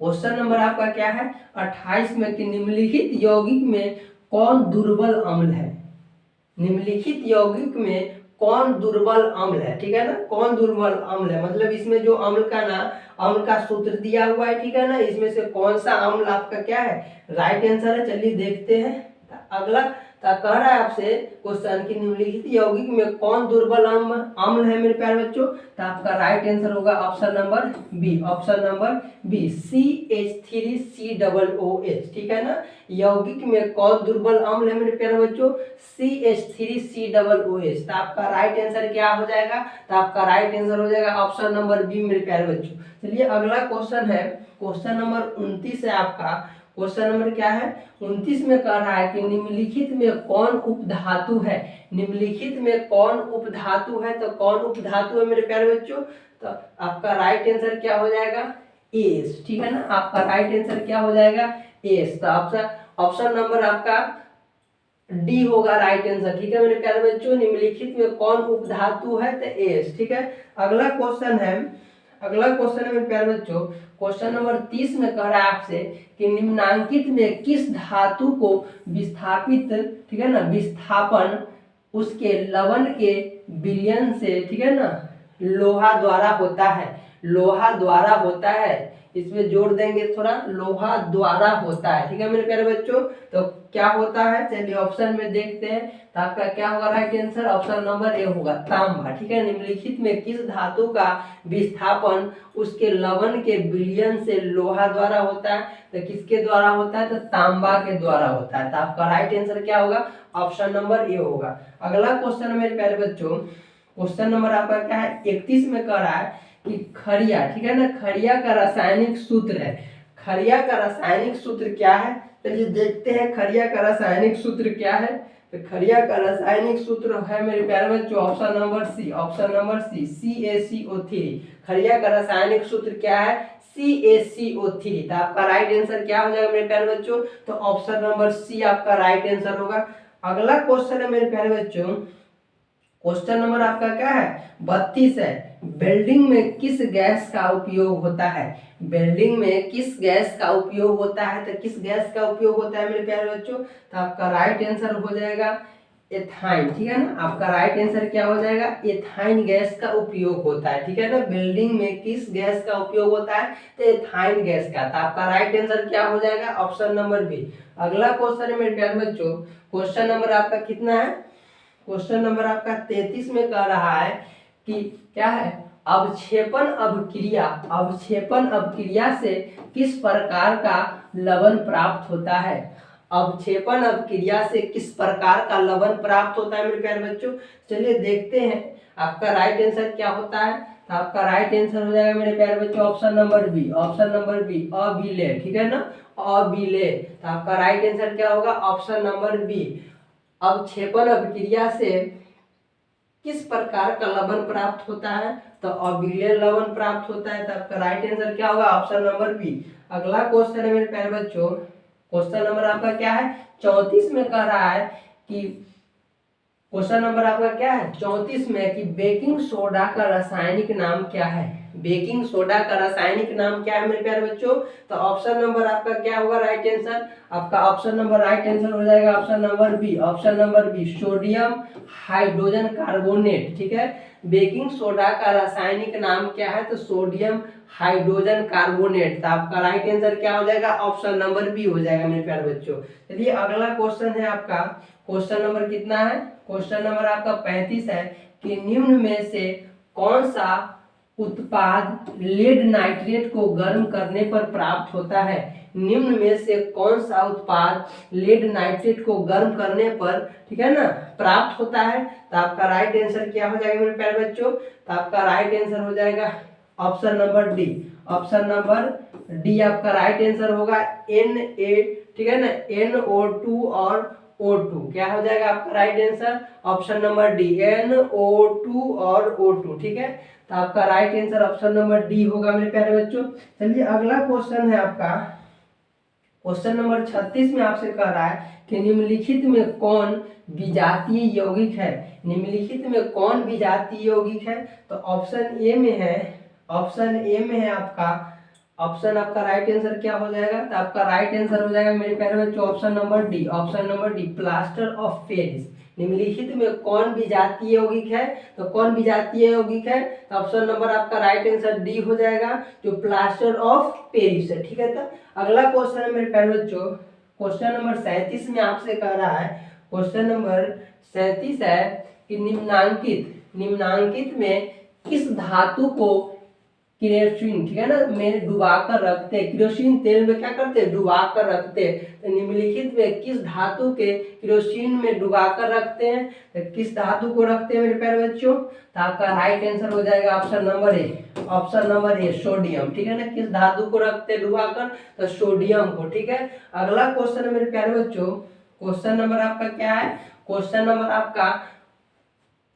क्वेश्चन नंबर आपका क्या है, 28 में कि निम्नलिखित यौगिक में कौन दुर्बल अम्ल है, निम्नलिखित यौगिक में कौन दुर्बल अम्ल है, ठीक है ना, कौन दुर्बल अम्ल है, मतलब इसमें जो अम्ल का ना, अम्ल का सूत्र दिया हुआ है, ठीक है ना, इसमें से कौन सा अम्ल आपका क्या है, राइट आंसर है। चलिए देखते हैं। अगला कह रहा है आपसे क्वेश्चन की निम्नलिखित यौगिक में कौन दुर्बल अम्ल है मेरे प्यारे बच्चों। तो आपका राइट आंसर होगा option number B, option number B, CH3COOH, ठीक है ना। यौगिक में कौन दुर्बल अम्ल है मेरे प्यारे बच्चों, CH3COOH। तो आपका राइट आंसर क्या हो जाएगा, तो आपका राइट आंसर हो जाएगा ऑप्शन नंबर बी मेरे प्यारे बच्चों। चलिए अगला क्वेश्चन है, क्वेश्चन नंबर 29 है आपका। क्वेश्चन नंबर क्या है, 29 में कह रहा है कि निम्नलिखित में कौन उपधातु है, निम्नलिखित में कौन उपधातु है। तो कौन उपधातु है मेरे प्यारे बच्चों, तो आपका राइट आंसर क्या हो जाएगा, एस, ठीक है ना, आपका राइट आंसर क्या हो जाएगा, एस। तो ऑप्शन नंबर आपका डी होगा राइट आंसर, ठीक है मेरे प्यारे बच्चों। निम्नलिखित में कौन उपधातु है, तो एस, ठीक है। अगला क्वेश्चन है, अगला क्वेश्चन है मेरे प्यारे बच्चों, क्वेश्चन नंबर 30 में कह रहा है आपसे कि निम्नांकित में किस धातु को विस्थापित, ठीक है ना, विस्थापन उसके लवण के विलयन से, ठीक है ना, लोहा द्वारा होता है, लोहा द्वारा होता है, इसमें जोड़ देंगे थोड़ा, लोहा द्वारा होता है, ठीक है मेरे प्यारे बच्चों। तो क्या होता है, चलिए ऑप्शन में देखते हैं, तो आपका क्या होगा राइट आंसर, ऑप्शन नंबर ए होगा, तांबा, ठीक है। निम्नलिखित में किस धातु का विस्थापन उसके लवण के विलयन से लोहा द्वारा होता है, तो किसके द्वारा होता है, तो तांबा के द्वारा होता है। तो आपका राइट आंसर क्या होगा, ऑप्शन नंबर ए होगा। अगला क्वेश्चन मेरे प्यारे बच्चों, क्वेश्चन नंबर आपका क्या है 31 में कह रहा है कि खड़िया, ठीक है ना, खड़िया का रासायनिक सूत्र है, खड़िया का रासायनिक सूत्र क्या है, चलिए देखते हैं खड़िया का रासायनिक सूत्र क्या है। तो खड़िया का रासायनिक सूत्र है मेरे प्यारे बच्चों option number C, option number C, CaCO3। खड़िया का रासायनिक सूत्र क्या है, CaCO3। तो आपका राइट आंसर क्या हो जाएगा मेरे प्यारे बच्चों, तो ऑप्शन नंबर सी आपका राइट आंसर होगा। अगला क्वेश्चन है मेरे प्यारे बच्चों, क्वेश्चन नंबर आपका क्या है 32 है, वेल्डिंग में किस गैस का उपयोग होता है, वेल्डिंग में किस गैस का उपयोग होता है, तो किस गैस का उपयोग होता है मेरे प्यारे बच्चों, तो आपका राइट आंसर हो जाएगा एथाइन, ठीक है ना, आपका राइट आंसर क्या हो जाएगा, एथाइन गैस का उपयोग होता है, ठीक है ना। वेल्डिंग में किस गैस का उपयोग होता है, तो एथाइन गैस का। तो आपका राइट आंसर क्या हो जाएगा, ऑप्शन नंबर बी। अगला क्वेश्चन है मेरे प्यारे बच्चों, क्वेश्चन नंबर आपका कितना है, क्वेश्चन नंबर आपका 33 में कह रहा है कि क्या है, अवक्षेपण अभिक्रिया, अवक्षेपण अभिक्रिया से किस प्रकार का लवण प्राप्त होता है, अवक्षेपण अभिक्रिया से किस प्रकार का लवण प्राप्त होता है मेरे प्यारे बच्चों। चलिए देखते हैं आपका राइट आंसर क्या होता है। तो आपका राइट आंसर हो जाएगा मेरे प्यारे बच्चों option number B, option number B, अविलेय, ठीक है ना, अविलेय। तो आपका राइट आंसर क्या होगा, ऑप्शन नंबर बी, अवक्षेपण अभिक्रिया से किस प्रकार का लवण प्राप्त होता है, तो अविलेय लवण प्राप्त होता है। तो आपका राइट आंसर क्या होगा, ऑप्शन नंबर बी। अगला क्वेश्चन है मेरे प्यारे बच्चों, क्वेश्चन नंबर आपका क्या है 34 में कह रहा है कि क्वेश्चन नंबर आपका क्या है 34 में कि बेकिंग सोडा का रासायनिक नाम क्या है, बेकिंग सोडा का रासायनिक नाम क्या है मेरे प्यारे बच्चों। तो ऑप्शन नंबर आपका क्या होगा राइट आंसर, आपका ऑप्शन नंबर राइट आंसर हो जाएगा option number B, option number B, sodium hydrogen carbonate, ठीक है। बेकिंग सोडा का रासायनिक नाम क्या है, तो सोडियम हाइड्रोजन कार्बोनेट। तो आपका राइट आंसर क्या हो जाएगा, ऑप्शन नंबर बी हो जाएगा मेरे प्यारे बच्चों। चलिए अगला क्वेश्चन है आपका, क्वेश्चन नंबर कितना है, क्वेश्चन नंबर आपका 35 है कि निम्न में से कौन सा उत्पाद लेड नाइट्रेट को गर्म करने पर प्राप्त होता है, निम्न में से कौन सा उत्पाद लेड नाइट्रेट को गर्म करने पर, ठीक है ना, प्राप्त होता है। तो आपका राइट आंसर क्या हो जाएगा मेरे प्यारे बच्चों, तो आपका राइट आंसर हो जाएगा option number D, option number D आपका राइट आंसर होगा Na, ठीक है ना, NO2 और O2, क्या हो जाएगा आपका right answer, option number D, NO2 और O2, ठीक है। तो आपका right answer option number D होगा मेरे प्यारे बच्चों। चलिए अगला क्वेश्चन है आपका, क्वेश्चन नंबर 36 में आपसे कह रहा है कि निम्नलिखित में कौन विजातीय यौगिक है, निम्नलिखित में कौन विजातीय यौगिक है। तो ऑप्शन ए में है, ऑप्शन ए में है आपका, ऑप्शन आपका राइट आंसर क्या हो जाएगा, तो आपका राइट आंसर हो जाएगा मेरे प्यारे बच्चों option number D, option number D, plaster of Paris. निम्नलिखित में कौन विजातीय यौगिक है, तो कौन विजातीय यौगिक है, तो ऑप्शन नंबर आपका राइट आंसर डी हो जाएगा, जो प्लास्टर ऑफ पेरिस है, ठीक है। तो अगला क्वेश्चन है मेरे प्यारे बच्चों, क्वेश्चन नंबर 37 में आपसे कह रहा है, क्वेश्चन नंबर 37 है कि निम्नांकित में किस धातु को केरोसिन, ठीक है ना, में डुबा कर रखते हैं, केरोसिन तेल में क्या करते हैं, डुबा कर रखते हैं। तो निम्नलिखित में किस धातु के केरोसिन में डुबा कर रखते हैं, तो किस धातु को रखते हैं मेरे प्यारे बच्चों। तो आपका राइट आंसर हो जाएगा option number A, option number A, sodium, ठीक है ना, किस धातु को रखते हैं डुबा कर, तो सोडियम को, ठीक है। अगला क्वेश्चन है मेरे प्यारे बच्चों, क्वेश्चन नंबर आपका क्या है, क्वेश्चन नंबर आपका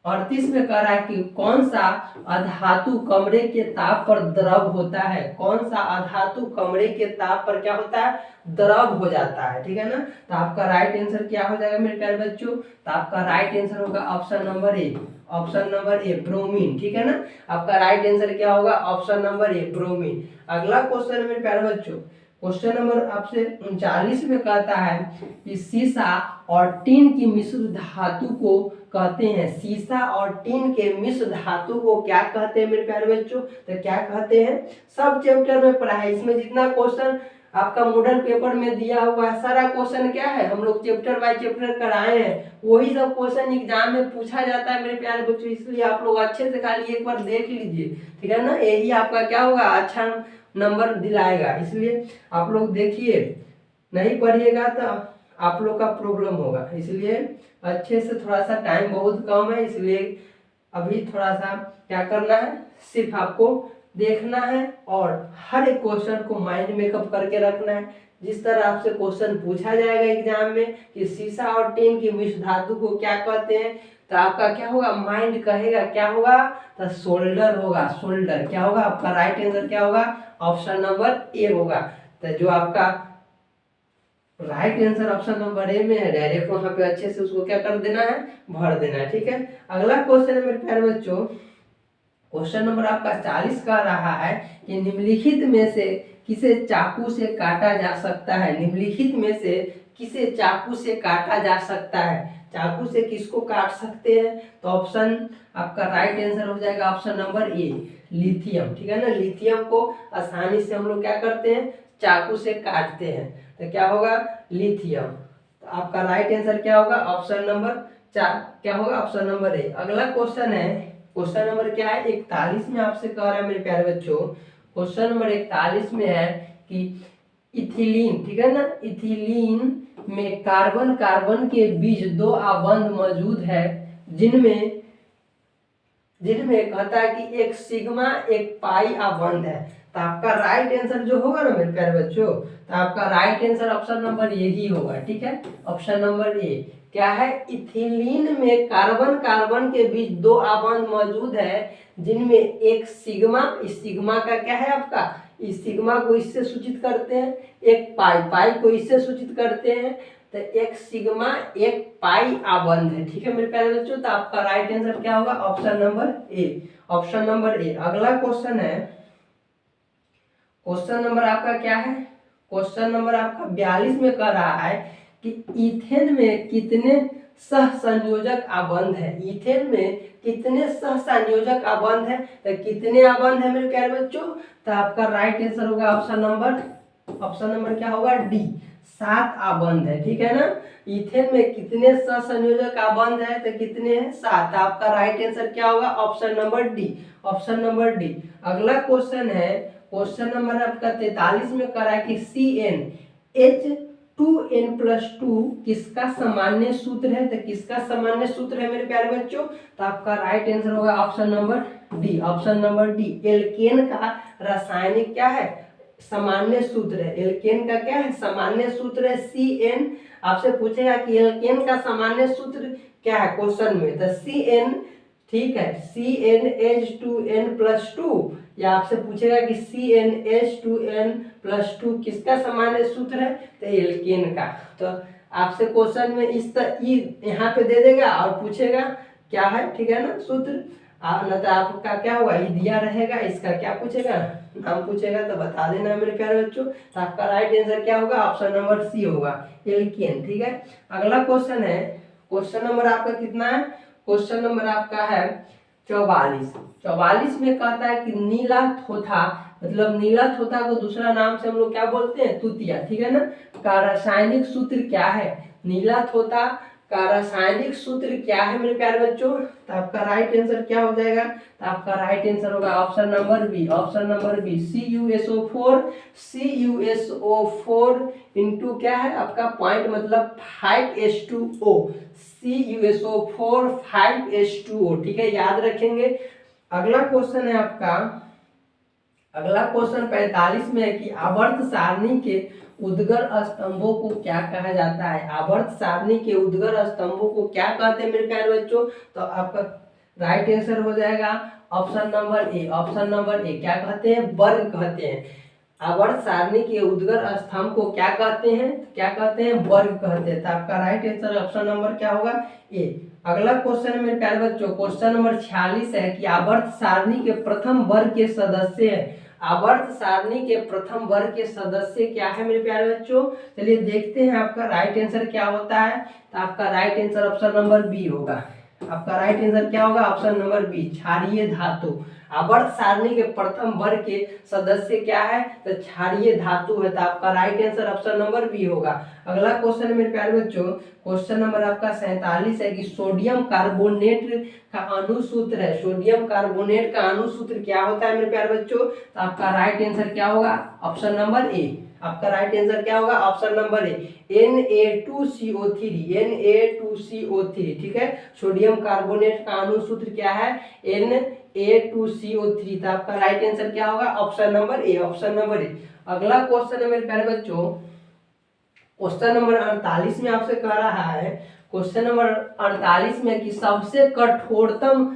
38 में कह रहा है कि कौन सा अधातु कमरे के ताप पर द्रव होता है, कौन सा अधातु कमरे के ताप पर क्या होता है, द्रव हो जाता है, ठीक है ना। तो आपका राइट आंसर क्या हो जाएगा मेरे प्यारे बच्चों, तो आपका राइट आंसर होगा option number A, option number A bromine, ठीक है ना। आपका राइट आंसर क्या होगा, ऑप्शन नंबर ए ब्रोमीन। अगला क्वेश्चन मेरे प्यारे बच्चों, क्वेश्चन नंबर आपसे 39 में कहता है कि सीसा और टीन की मिश्र धातु को कहते हैं, सीसा और टीन के मिश्र धातु को क्या कहते हैं मेरे प्यारे बच्चों, तो क्या कहते हैं। सब चैप्टर में पढ़ा है, इसमें जितना क्वेश्चन आपका मॉडल पेपर में दिया हुआ है सारा क्वेश्चन क्या है, हम लोग चैप्टर बाय चैप्टर कराए हैं, वही सब क्वेश्चन एग्जाम में पूछा जाता है मेरे प्यारे बच्चों। इसलिए आप लोग अच्छे से खाली एक बार देख लीजिए, ठीक है ना, यही आपका क्या होगा, अच्छा नंबर दिलाएगा। इसलिए आप लोग देखिए, नहीं पढ़िएगा तो आप लोग का प्रॉब्लम होगा। इसलिए अच्छे से, थोड़ा सा टाइम बहुत कम है, इसलिए अभी थोड़ा सा क्या करना है, सिर्फ आपको देखना है और हर एक क्वेश्चन को माइंड मेकअप करके रखना है। जिस तरह आपसे क्वेश्चन पूछा जाएगा एग्जाम में कि सीसा और टीन की मिश्र धातु को क्या कहते हैं, तो आपका क्या होगा, माइंड कहेगा क्या होगा, तो सोल्डर होगा, सोल्डर। क्या होगा आपका राइट आंसर, क्या होगा, ऑप्शन नंबर ए होगा। तो जो आपका राइट आंसर ऑप्शन नंबर ए में है, डायरेक्ट वहां पे अच्छे से उसको क्या कर देना है, भर देना है, ठीक है। अगला क्वेश्चन है मेरे प्यारे बच्चों, क्वेश्चन नंबर आपका 40 का रहा है कि निम्नलिखित में से किसे चाकू से काटा जा सकता है, निम्नलिखित में से किसे चाकू से काटा जा सकता है, चाकू से किसको काट सकते हैं, तो ऑप्शन आपका राइट आंसर हो जाएगा ऑप्शन नंबर ए लिथियम, ठीक है ना। लिथियम को आसानी से हम लोग क्या करते हैं, चाकू से काटते हैं, तो क्या होगा, लिथियम। तो आपका राइट आंसर क्या होगा, ऑप्शन नंबर क्या होगा, ऑप्शन नंबर ए। अगला क्वेश्चन है, क्वेश्चन नंबर क्या है, 41 में आपसे कह रहा है मेरे प्यारे बच्चों, क्वेश्चन नंबर 41 में है कि इथिलीन, ठीक है ना, इथिलीन में कार्बन कार्बन के बीच दो आबंध मौजूद है, जिनमें कहता है कि एक सिग्मा एक पाई आबंध है। तो आपका राइट आंसर जो होगा ना मेरे प्यारे बच्चों, तो आपका right answer option number A ही होगा, ठीक है, ऑप्शन नंबर ए। क्या है, इथिलीन में कार्बन कार्बन के बीच दो आबंध मौजूद है, जिनमें एक सिग्मा, इस सिग्मा का क्या है आपका, इस सिग्मा को इससे सूचित करते हैं, एक पाई, पाई को इससे सूचित करते हैं, तो एक सिग्मा एक पाई आबंध है, ठीक है मेरे प्यारे बच्चों। तो आपका राइट आंसर क्या होगा, option number A, option number ए। अगला क्वेश्चन है, क्वेश्चन नंबर आपका क्या है, क्वेश्चन नंबर आपका 42 में कह रहा है कि ईथेन में कितने सहसंयोजक आबंध है, ईथेन में कितने सहसंयोजक आबंध है, तो कितने आबंध है मेरे प्यारे बच्चों, तो आपका राइट आंसर होगा ऑप्शन नंबर क्या होगा, डी 7 आबंध है, ठीक है ना। ईथेन में कितने सहसंयोजक आबंध है, तो कितने हैं, 7। आपका राइट आंसर क्या होगा, option number D, option number D. अगला क्वेश्चन है, क्वेश्चन नंबर आपका 43 में कह रहा है कि CnH2n+2 किसका सामान्य सूत्र है, तो किसका सामान्य सूत्र है मेरे प्यारे बच्चों, तो आपका राइट आंसर होगा option number D, option number D. Alkane का रासायनिक क्या है, सामान्य सूत्र है, एल्केन का क्या है, सामान्य सूत्र है Cn। आपसे पूछेगा कि एल्केन का सामान्य सूत्र क्या है क्वेश्चन में, तो Cn, ठीक है, CnH2n+2, या आपसे पूछेगा कि CnH2n+2 किसका सामान्य सूत्र है, तो एल्केन का। तो आपसे क्वेश्चन में इस यहाँ पे दे देगा और पूछेगा क्या है, ठीक है ना, सूत्र, न तो आपका क्या होगा, ये दिया रहेगा, इसका क्या पूछेगा, नाम पूछेगा, तो बता देना मेरे प्यारे बच्चों। तो आपका राइट आंसर क्या होगा, ऑप्शन नंबर सी होगा, एल्केन, ठीक है। अगला क्वेश्चन है, क्वेश्चन नंबर आपका कितना है, क्वेश्चन नंबर आपका है 44 में कहता है कि नीला थोथा, मतलब नीला थोथा को दूसरा नाम से हम लोग क्या बोलते हैं, तुतिया, ठीक है ना, का रासायनिक सूत्र क्या है, नीला थोथा का रासायनिक सूत्र क्या है मेरे प्यारे बच्चों, तो आपका राइट आंसर क्या हो जाएगा, तो आपका राइट आंसर होगा option number B, option number B, CuSO4 into क्या है आपका पॉइंट, मतलब 5H2O, CuSO4 5H2O, ठीक है, याद रखेंगे। अगला क्वेश्चन है आपका, अगला क्वेश्चन 45 में है कि आवर्त सारणी के उद्गर स्तंभों को क्या कहा जाता है, आवर्त सारणी के उद्गर स्तंभों को क्या कहते हैं मेरे प्यारे बच्चों, तो आपका राइट आंसर हो जाएगा option number A, option number ए। क्या कहते हैं, वर्ग कहते हैं, आवर्त सारणी के उद्गर स्तंभ को क्या कहते हैं, क्या कहते हैं, वर्ग कहते हैं। तो आपका राइट आंसर ऑप्शन नंबर क्या होगा, ए, अगला क्वेश्चन है मेरे प्यारे बच्चों, क्वेश्चन नंबर 46 है कि आवर्त सारणी के प्रथम वर्ग के सदस्य है। आवर्त सारणी के प्रथम वर्ग के सदस्य क्या है मेरे प्यारे बच्चों? चलिए देखते हैं आपका राइट आंसर क्या होता है। तो आपका right answer option number B होगा। आपका राइट आंसर क्या होगा? ऑप्शन नंबर बी, क्षारीय धातु। आवर्त सारणी के प्रथम वर्ग के सदस्य क्या है? तो क्षारीय धातु है। तो आपका right answer option number B होगा। अगला क्वेश्चन मेरे प्यारे बच्चों, क्वेश्चन नंबर आपका 47 है कि सोडियम कार्बोनेट का अणुसूत्र है। सोडियम कार्बोनेट का अणुसूत्र क्या होता है मेरे प्यारे बच्चों? तो आपका राइट आंसर क्या होगा? ऑप्शन नंबर ए। आपका राइट आंसर क्या होगा? ऑप्शन नंबर ए, Na2CO3। Na2CO3, ठीक है। सोडियम कार्बोनेट का अणुसूत्र क्या है? Na2CO3। तो आपका राइट आंसर क्या होगा? Option number A, option number ए। अगला क्वेश्चन है मेरे प्यारे बच्चों, क्वेश्चन नंबर 48 में आपसे कह रहा है, क्वेश्चन नंबर 48 में कि सबसे कठोरतम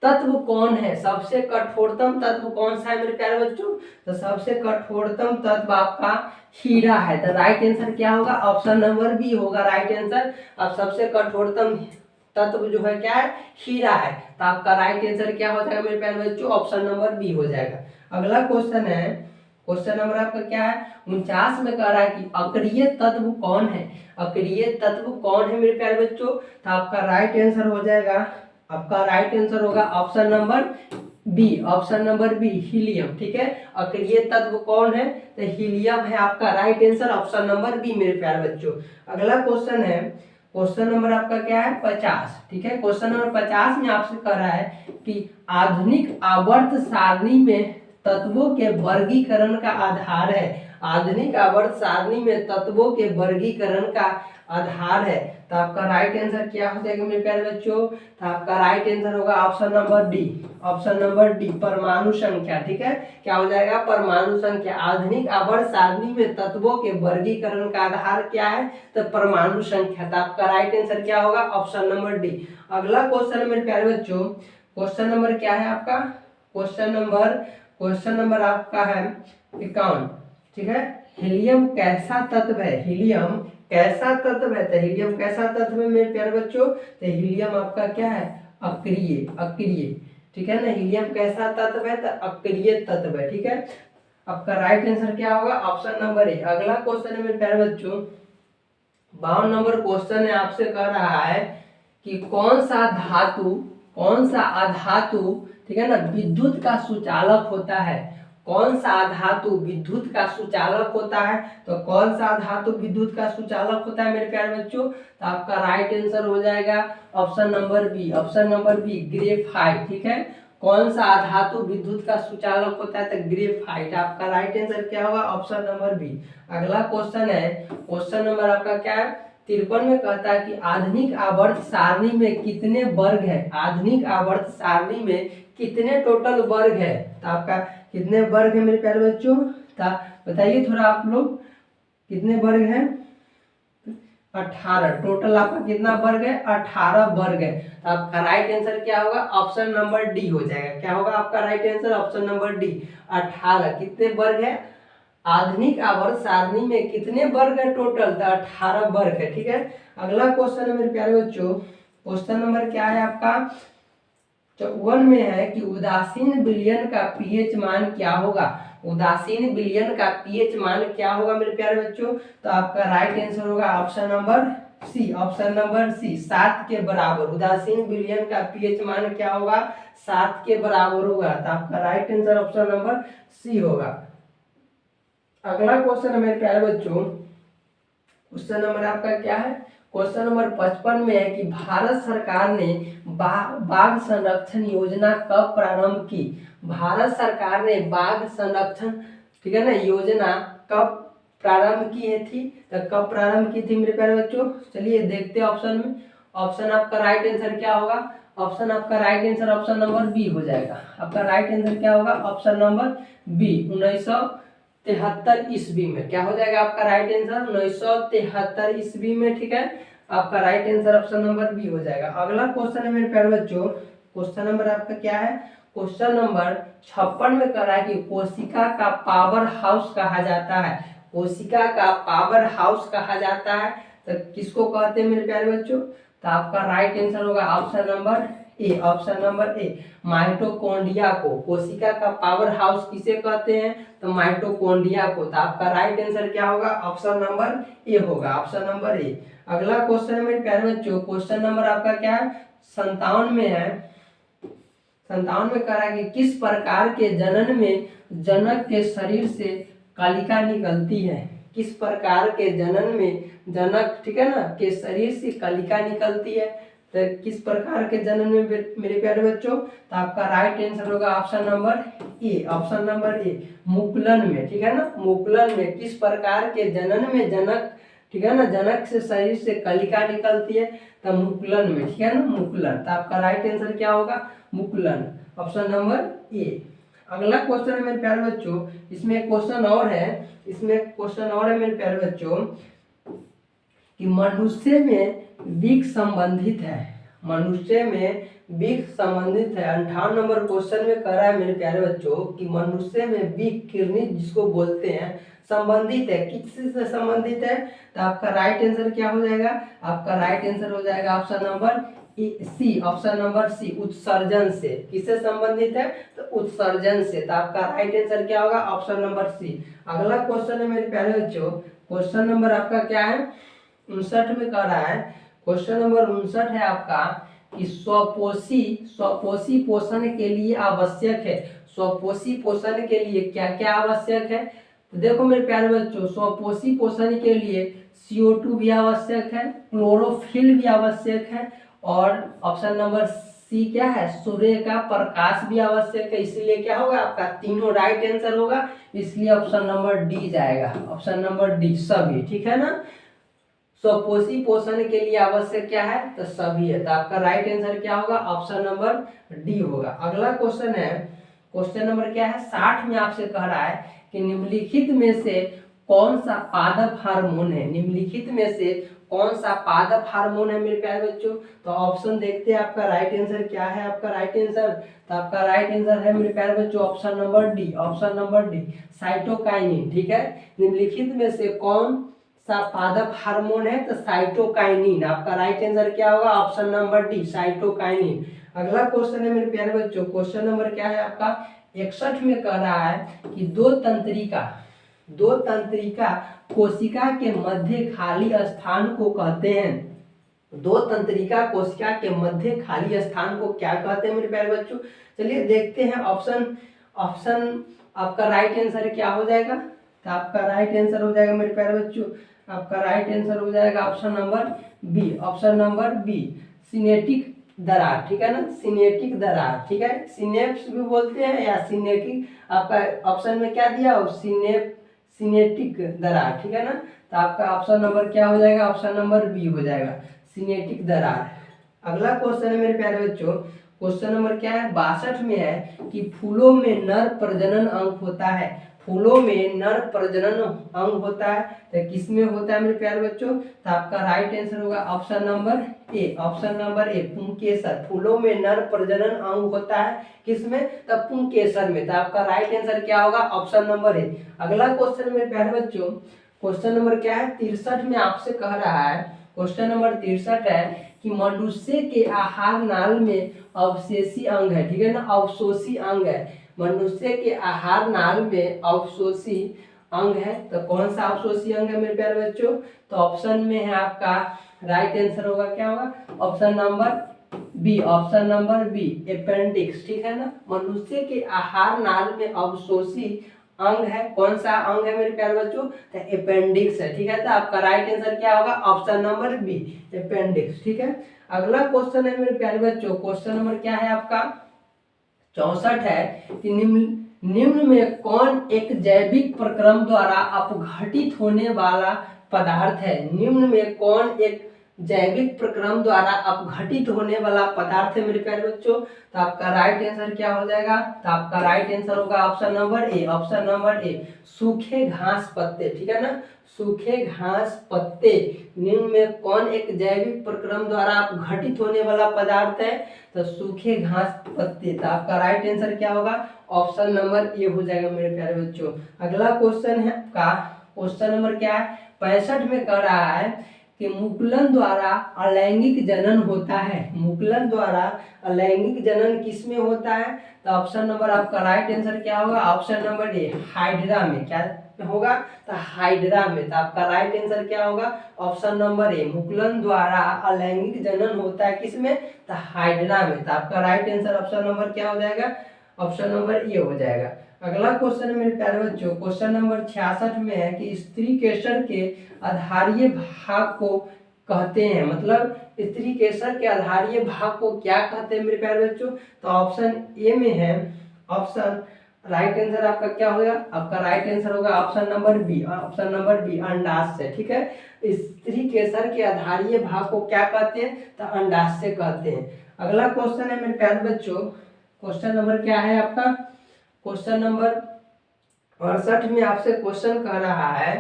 तत्व कौन है? सबसे कठोरतम तत्व कौन सा है मेरे प्यारे बच्चों? तो सबसे कठोरतम तत्व आपका हीरा है। तो राइट आंसर क्या होगा? ऑप्शन नंबर बी होगा राइट आंसर। अब सबसे कठोरतम तत्व जो है क्या है? हीरा है। तो आपका राइट आंसर क्या हो जाएगा मेरे प्यारे बच्चों? ऑप्शन नंबर बी हो जाएगा। अगला क्वेश्चन है, क्वेश्चन नंबर आपका क्या है? 49 में कह रहा है कि अक्रिय तत्व कौन है? अक्रिय तत्व कौन है मेरे प्यारे बच्चों? तो आपका राइट आंसर हो जाएगा, आपका राइट आंसर होगा option number B, option number B, helium, ठीक है। अक्रिय तत्व कौन है? तो हीलियम है आपका right answer, option number B मेरे प्यारे बच्चों। अगला क्वेश्चन है, क्वेश्चन नंबर आपका क्या है? 50, ठीक है। क्वेश्चन नंबर 50 में आपसे कह रहा है कि आधुनिक आवर्त सारणी में तत्वों के वर्गीकरण का आधार है। आधुनिक आवर्त सारणी में तत्वों के वर्गीकरण का आधार है। तो आपका राइट आंसर क्या हो जाएगा मेरे प्यारे बच्चों? तो आपका राइट आंसर होगा option number D, option number D, परमाणु संख्या, ठीक है। क्या हो जाएगा? परमाणु संख्या। आधुनिक आवर्त सारणी में तत्वों के वर्गीकरण का आधार क्या है? तो परमाणु संख्या। तो आपका राइट आंसर क्या होगा? Option number D. अगला क्वेश्चन मेरे प्यारे बच्चों, क्वेश्चन नंबर क्या है आपका? क्वेश्चन नंबर आपका है 51, ठीक है। हीलियम कैसा तत्व है? हीलियम कैसा तत्व है? तो हीलियम कैसा तत्व है मेरे प्यारे बच्चों? तो हीलियम आपका क्या है? अक्रिय, अक्रिय, ठीक है ना। हीलियम कैसा तत्व है? तो अक्रिय तत्व है, ठीक है। आपका राइट आंसर क्या होगा? ऑप्शन नंबर ए। अगला क्वेश्चन है मेरे प्यारे बच्चों, 52 नंबर क्वेश्चन है, आपसे कह रहा है कि कौन सा धातु, कौन सा अधातु, ठीक है ना, विद्युत का सुचालक होता है? कौन सा धातु विद्युत का सुचालक होता है? तो कौन सा धातु विद्युत का सुचालक होता है मेरे प्यारे बच्चों? तो आपका राइट आंसर हो जाएगा option number B, option number B, graphite, ठीक है। कौन सा धातु विद्युत का सुचालक होता है? तो ग्रेफाइट। आपका राइट आंसर क्या होगा? Option number B. अगला क्वेश्चन है, क्वेश्चन नंबर आपका क्या है? 53 में कहता है कि आधुनिक आवर्त सारणी में कितने वर्ग है? आधुनिक आवर्त सारणी में कितने टोटल वर्ग है? तो आपका कितने वर्ग है मेरे प्यारे बच्चों? बताइए थोड़ा आप लोग, कितने वर्ग है? 18। टोटल आपका कितना वर्ग है? 18 वर्ग है। तो आपका राइट आंसर क्या होगा? ऑप्शन नंबर डी हो जाएगा। क्या होगा आपका right answer? Option number D, 18। कितने वर्ग है? आधुनिक आवर्त सारणी में कितने वर्ग है टोटल? तो 18 वर्ग है, ठीक है। अगला क्वेश्चन है मेरे प्यारे बच्चों, क्वेश्चन नंबर क्या है आपका? 54 में है कि उदासीन विलयन का पीएच मान क्या होगा? उदासीन विलयन का पीएच मान क्या होगा मेरे प्यारे बच्चों? तो आपका राइट आंसर होगा option number C, option number C, 7 के बराबर। उदासीन विलयन का पीएच मान क्या होगा? 7 के बराबर होगा। तो आपका right answer option number C होगा। अगला क्वेश्चन है मेरे प्यारे बच्चों, क्वेश्चन नंबर आपका क्या है? क्वेश्चन नंबर 55 में है कि भारत सरकार ने बाघ संरक्षण योजना कब प्रारंभ की? भारत सरकार ने बाघ संरक्षण, ठीक है ना, योजना कब प्रारंभ की है थी? तो कब प्रारंभ की थी मेरे प्यारे बच्चों? चलिए देखते हैं ऑप्शन में। ऑप्शन आपका राइट आंसर क्या होगा? ऑप्शन आपका right answer option number B हो जाएगा। आपका राइट आंसर क्या होगा? ऑप्शन नंबर बी, 1973 ईस्वी में। क्या हो जाएगा आपका राइट आंसर? 1973 ईस्वी में, ठीक है। आपका right answer option number B हो जाएगा। अगला क्वेश्चन है मेरे प्यारे बच्चों, क्वेश्चन नंबर आपका क्या है? क्वेश्चन नंबर 56 में कह रहा है कि कोशिका का पावर हाउस कहा जाता है। कोशिका का पावर हाउस कहा जाता है तो किसको कहते हैं मेरे प्यारे बच्चों? तो आपका राइट आंसर होगा option number A. Option number A, mitochondria को, कोशिका का पावर हाउस किसे कहते हैं, तो माइटोकॉन्ड्रिया को। तो आपका राइट आंसर क्या होगा, ऑप्शन नंबर ए होगा, ऑप्शन नंबर ए। अगला क्वेश्चन है मेरे प्यारे बच्चों, क्वेश्चन नंबर आपका क्या है, 57 में है। 57 में कह रहा है कि किस प्रकार के जनन में जनक के शरीर से कलिका निकलती है। किस प्रकार के जनन में जनक, ठीक है ना, के शरीर से कलिका निकलती है। तो किस प्रकार के जनन में मेरे प्यारे बच्चों, तो आपका राइट आंसर होगा option number A. Option number A, मुकुलन में, ठीक है ना, मुकुलन में किस प्रकार के जनन में जनक, ठीक है ना, जनक से शरीर से कलिका निकलती है, तो मुकुलन में, ठीक है ना, मुकुलन। तो आपका राइट आंसर क्या होगा, मुकुलन, ऑप्शन नंबर ए। अगला क्वेश्चन है मेरे प्यारे बच्चों, इसमें एक क्वेश्चन और है, इसमें क्वेश्चन और है मेरे प्यारे बच्चों कि मनुष्य में विक संबंधित है, मनुष्य में विक संबंधित है। 58 नंबर क्वेश्चन में कह रहा है मेरे प्यारे बच्चों कि मनुष्य में विक, किडनी जिसको बोलते हैं, संबंधित है, किससे से संबंधित है, तो आपका राइट आंसर क्या हो जाएगा, आपका राइट आंसर हो जाएगा option number C. Option number C, उत्सर्जन से। किससे संबंधित है, तो उत्सर्जन से। तो आपका राइट आंसर क्या होगा, ऑप्शन नंबर सी। अगला क्वेश्चन है मेरे प्यारे बच्चों, क्वेश्चन नंबर आपका क्या है, 59 में कह रहा है, क्वेश्चन नंबर 59 है आपका कि स्वपोषी पोषण के लिए आवश्यक है। स्वपोषी पोषण के लिए क्या क्या आवश्यक है, तो देखो मेरे प्यारे बच्चों, स्वपोषी पोषण के लिए CO2 भी आवश्यक है, क्लोरोफिल भी आवश्यक है, और ऑप्शन नंबर सी क्या है, सूर्य का प्रकाश भी आवश्यक है। इसलिए क्या होगा, आपका तीनों राइट आंसर होगा, इसलिए ऑप्शन नंबर डी जाएगा, ऑप्शन नंबर डी, सभी, ठीक है ना। स्वपोषी पोषण के लिए आवश्यक क्या है, तो सभी है। तो आपका राइट आंसर क्या होगा, ऑप्शन नंबर डी होगा। अगला क्वेश्चन है, क्वेश्चन नंबर क्या है, 60 में आपसे कह रहा है कि निम्नलिखित में से कौन सा पादप हार्मोन है, निम्नलिखित में से कौन सा पादप हार्मोन है मेरे प्यारे बच्चों। तो ऑप्शन देखते हैं आपका राइट आंसर क्या है, आपका राइट आंसर, तो आपका राइट आंसर है मेरे प्यारे बच्चों option number D, option number D, cytokinin, ठीक है। निम्नलिखित में से कौन सा पादप हार्मोन है, तो साइटोकाइनिन। आपका राइट आंसर क्या होगा, ऑप्शन नंबर डी, साइटोकाइनिन। अगला क्वेश्चन है मेरे प्यारे बच्चों, क्वेश्चन नंबर क्या है आपका 61 में कह रहा है कि दो तंत्रिका कोशिका के मध्य खाली स्थान को कहते हैं। दो तंत्रिका कोशिका के मध्य खाली स्थान को क्या कहते हैं मेरे प्यारे बच्चों, चलिए देखते हैं। ऑप्शन आपका राइट आंसर क्या हो जाएगा, तो आपका राइट आंसर हो जाएगा मेरे प्यारे बच्चों, आपका राइट आंसर हो जाएगा option number B, option number B, synaptic दरार, ठीक है ना, सिनेटिक दरार, ठीक है, सिनेप्स भी बोलते हैं या सिनेटिक। आपका ऑप्शन में क्या दिया हो, सिनेटिक दरार, ठीक है ना। तो आपका ऑप्शन नंबर क्या हो जाएगा, ऑप्शन नंबर बी हो जाएगा, सिनेटिक दरार। अगला क्वेश्चन है मेरे प्यारे बच्चों, क्वेश्चन नंबर क्या है 62 में है कि फूलों में नर प्रजनन अंग होता है। फूलों में नर प्रजनन अंग होता है, तो किसमें होता है मेरे प्यारे बच्चों, तो आपका राइट आंसर होगा option number A, option number ए, पुंकेसर। फूलों में नर प्रजनन अंग होता है किसमें, तो पुंकेसर में। तो आपका राइट आंसर क्या होगा, ऑप्शन नंबर ए। अगला क्वेश्चन मेरे प्यारे बच्चों, क्वेश्चन नंबर क्या है 63 में आपसे कह रहा है, क्वेश्चन नंबर 63 है कि मनुष्य के आहार नाल में अवशेषी अंग है, ठीक है ना, अवशोषी अंग है। मनुष्य के आहार नाल में अवशोषी अंग है, तो कौन सा अवशोषी अंग है मेरे प्यारे बच्चों, तो ऑप्शन में है आपका राइट आंसर होगा क्या होगा, option number B, option number B, appendix, ठीक है ना। मनुष्य के आहार नाल में अवशोषी अंग है, कौन सा अंग है मेरे प्यारे बच्चों, तो अपेंडिक्स है, ठीक है। तो आपका राइट आंसर क्या होगा, ऑप्शन नंबर बी, अपेंडिक्स, ठीक है। अगला क्वेश्चन है मेरे प्यारे बच्चों, क्वेश्चन नंबर क्या है आपका 64 है कि निम्न में कौन एक जैविक प्रक्रम द्वारा अपघटित होने वाला पदार्थ है। निम्न में कौन एक जैविक प्रक्रम द्वारा अपघटित होने वाला पदार्थ है मेरे प्यारे बच्चों, तो आपका राइट आंसर क्या हो जाएगा, तो आपका राइट आंसर होगा option number A, option number ए, सूखे घास पत्ते, ठीक है ना, सूखे घास पत्ते। निम्न में कौन एक जैविक प्रक्रम द्वारा अपघटित होने वाला पदार्थ है, तो सूखे घास पत्ते। तो आपका राइट आंसर क्या होगा, ऑप्शन नंबर ए हो जाएगा मेरे प्यारे बच्चों। अगला क्वेश्चन है आपका क्वेश्चन नंबर क्या है 65 में कह रहा है कि मुकुलन द्वारा अलैंगिक जनन होता है। मुकुलन द्वारा अलैंगिक जनन किस में होता है? तो ऑप्शन नंबर आपका राइट आंसर क्या होगा? ऑप्शन नंबर ए, हाइड्रा में। क्या होगा? तो हाइड्रा में। तो आपका राइट आंसर क्या होगा? ऑप्शन नंबर ए, मुकुलन द्वारा अलैंगिक जनन होता है किसमें? तो हाइड्रा में। तो आपका राइट आंसर ऑप्शन नंबर क्या हो जाएगा? ऑप्शन नंबर ए हो जाएगा। अगला क्वेश्चन मेरे प्यारे बच्चों, क्वेश्चन नंबर 66 में है कि स्त्री केसर के आधारीय भाग को कहते हैं, मतलब स्त्री केसर के आधारीय भाग को क्या कहते हैं मेरे प्यारे बच्चों? तो ऑप्शन ए में है, ऑप्शन राइट आंसर आपका क्या होगा? आपका राइट आंसर होगा option number B, option number B, अंडाशय। ठीक है, स्त्री केसर के आधारीय भाग को क्या कहते हैं? तो अंडाशय कहते हैं। अगला क्वेश्चन है मेरे प्यारे बच्चों, क्वेश्चन नंबर क्या है आपका? क्वेश्चन नंबर 68 में आपसे क्वेश्चन कह रहा है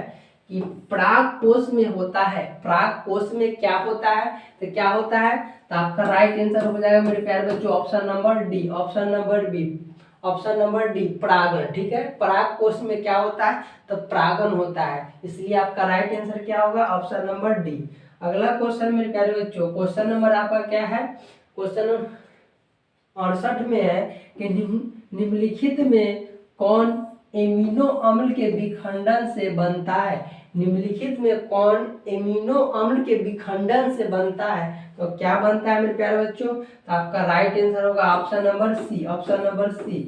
कि प्राग कोश में होता है, प्राग कोश में क्या होता है? तो क्या होता है? तो आपका राइट आंसर हो जाएगा मेरे प्यारे बच्चों option number D, option number B, option number D, परागण। ठीक है, पराग कोश में क्या होता है? तो परागण होता है, इसलिए आपका राइट आंसर क्या होगा? Option number D. अगला क्वेश्चन मेरे प्यारे बच्चों, क्वेश्चन नंबर आपका क्या है? क्वेश्चन 68 में है कि निम्नलिखित में कौन एमिनो अम्ल के विखंडन से बनता है? निम्नलिखित में कौन एमिनो अम्ल के विखंडन से बनता है? तो क्या बनता है मेरे प्यारे बच्चों? तो आपका राइट आंसर होगा option number C, option number C,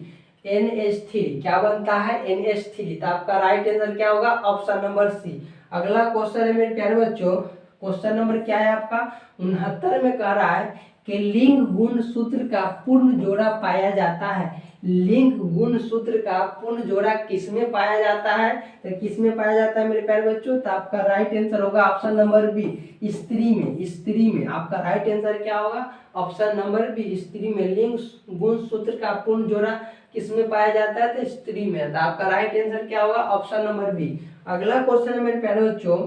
NH3। क्या बनता है? NH3। तो आपका राइट आंसर क्या होगा? Option number C. अगला क्वेश्चन है मेरे प्यारे बच्चों, क्वेश्चन नंबर क्या है आपका? 69 में कह रहा है कि लिंग गुण सूत्र का पूर्ण जोड़ा पाया जाता है। लिंग गुण सूत्र का पूर्ण जोड़ा किसमें पाया जाता है? तो किसमें पाया जाता है मेरे प्यारे बच्चों? तो आपका राइट आंसर होगा ऑप्शन नंबर बी, स्त्री में। स्त्री में आपका राइट आंसर क्या होगा? ऑप्शन नंबर बी, स्त्री में। लिंग गुण सूत्र का पूर्ण जोड़ा किसमें पाया जाता है? तो स्त्री में। तो आपका राइट आंसर क्या होगा? Option number B. अगला क्वेश्चन है मेरे प्यारे बच्चों,